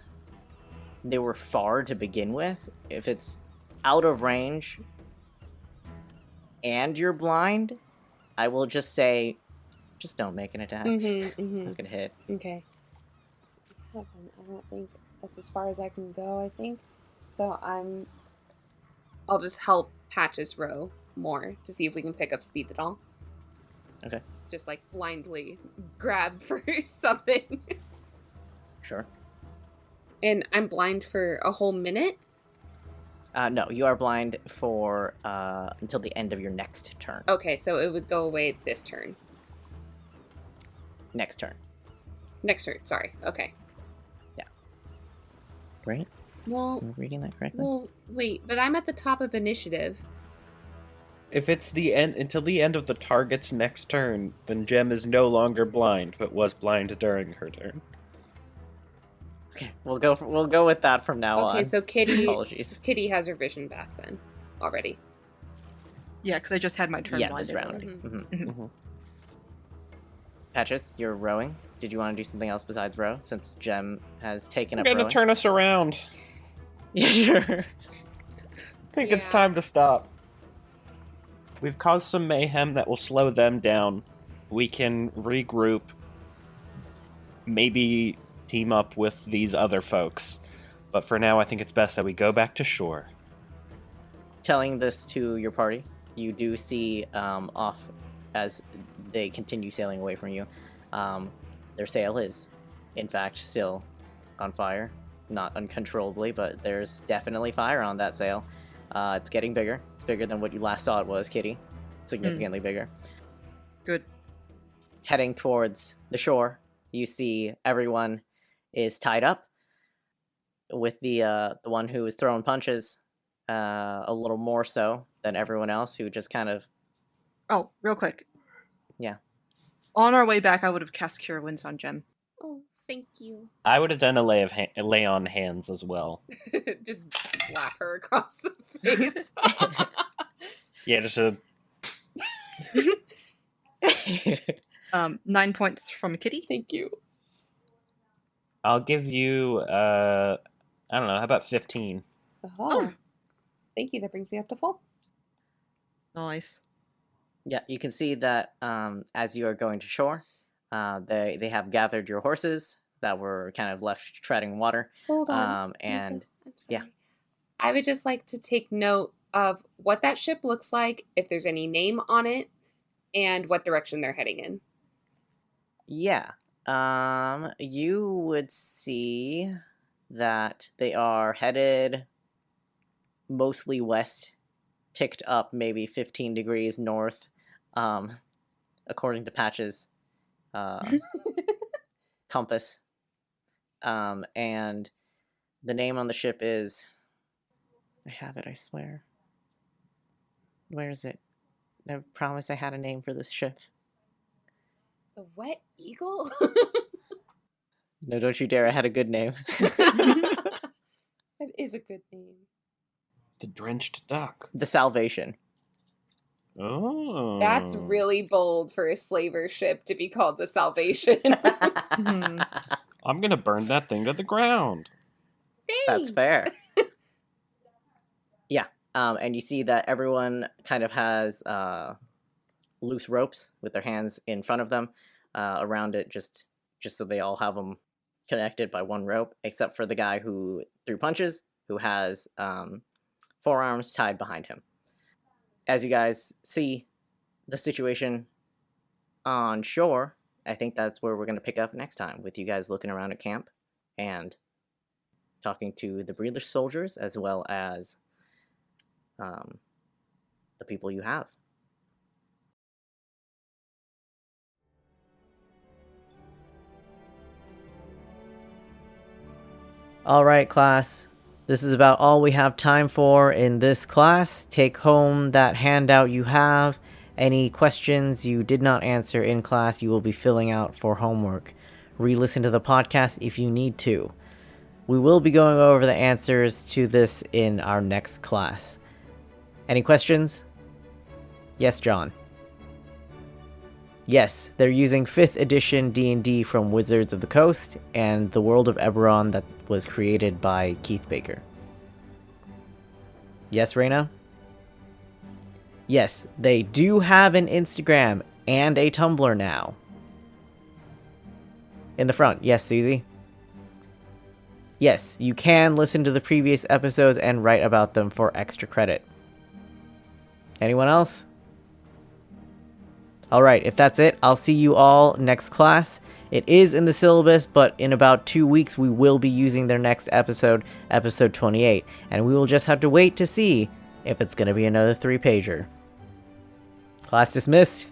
they were far to begin with, if it's out of range and you're blind, I will just say, just don't make an attack. It's not gonna hit. Okay. I don't think that's as far as I can go, I think. So I'll just help Patches row more to see if we can pick up speed at all. Okay. Just like blindly grab for something. Sure. And I'm blind for a whole minute? No, you are blind for until the end of your next turn. Okay, so it would go away this turn. Next turn. Next turn, sorry. Okay. Right? Well, Am I reading that correctly? well, wait, but I'm at the top of initiative. If it's the end until the end of the target's next turn, then Jem is no longer blind, but was blind during her turn. Okay, we'll go with that from now on. Okay, so Kittie Apologies. Kittie has her vision back then already. Yeah, because I just had my turn Yeah, blinded this round. already. Mhm. Patches, you're rowing. Did you want to do something else besides row, since Jem has taken I'm up gonna rowing? turn us around. Yeah, sure. I think it's Yeah. time to stop. We've caused some mayhem that will slow them down. We can regroup, maybe team up with these other folks. But for now, I think it's best that we go back to shore. Telling this to your party, you do see off as they continue sailing away from you. Their sail is, in fact, still on fire. Not uncontrollably, but there's definitely fire on that sail. It's getting bigger. It's bigger than what you last saw it was, Kittie. Significantly bigger. Good. Heading towards the shore, you see everyone is tied up, with the one who is throwing punches a little more so than everyone else, who just kind of... Oh, real quick. Yeah. On our way back, I would have cast Cure Wounds on Gem. Oh, thank you. I would have done a lay on hands as well. Just slap her across the face. Yeah, just a 9 points from Kittie. Thank you. I'll give you I don't know, how about 15? Oh, thank you. That brings me up to full. Nice. Yeah, you can see that as you are going to shore, they have gathered your horses that were kind of left treading water. Hold on. And Nico, I'm sorry. yeah. I would just like to take note of what that ship looks like, if there's any name on it, and what direction they're heading in. Yeah. You would see that they are headed mostly west, ticked up maybe 15 degrees north, according to Patch's compass. And the name on the ship is... I have it, I swear. Where is it? I promise I had a name for this ship. The Wet Eagle? No, don't you dare, I had a good name. That is a good name. The drenched duck. The Salvation. Oh. That's really bold for a slaver ship to be called the Salvation. Mhm. I'm gonna burn that thing to the ground. That's Thanks. fair. Yeah. And you see that everyone kind of has loose ropes with their hands in front of them around it, just so they all have them connected by one rope, except for the guy who threw punches, who has forearms tied behind him. As you guys see the situation on shore, I think that's where we're going to pick up next time, with you guys looking around at camp and talking to the Breedless soldiers, as well as the people you have. All right, class. This is about all we have time for in this class. Take home that handout you have. Any questions you did not answer in class, you will be filling out for homework. Re-listen to the podcast if you need to. We will be going over the answers to this in our next class. Any questions? Yes, John. Yes, they're using 5th edition D&D from Wizards of the Coast and the World of Eberron that was created by Keith Baker. Yes, Reyna? Yes, they do have an Instagram and a Tumblr now. In the front, yes, Susie? Yes, you can listen to the previous episodes and write about them for extra credit. Anyone else? Alright, if that's it, I'll see you all next class. It is in the syllabus, but in about 2 weeks we will be using their next episode, episode 28, and we will just have to wait to see if it's going to be another 3-pager. Class dismissed.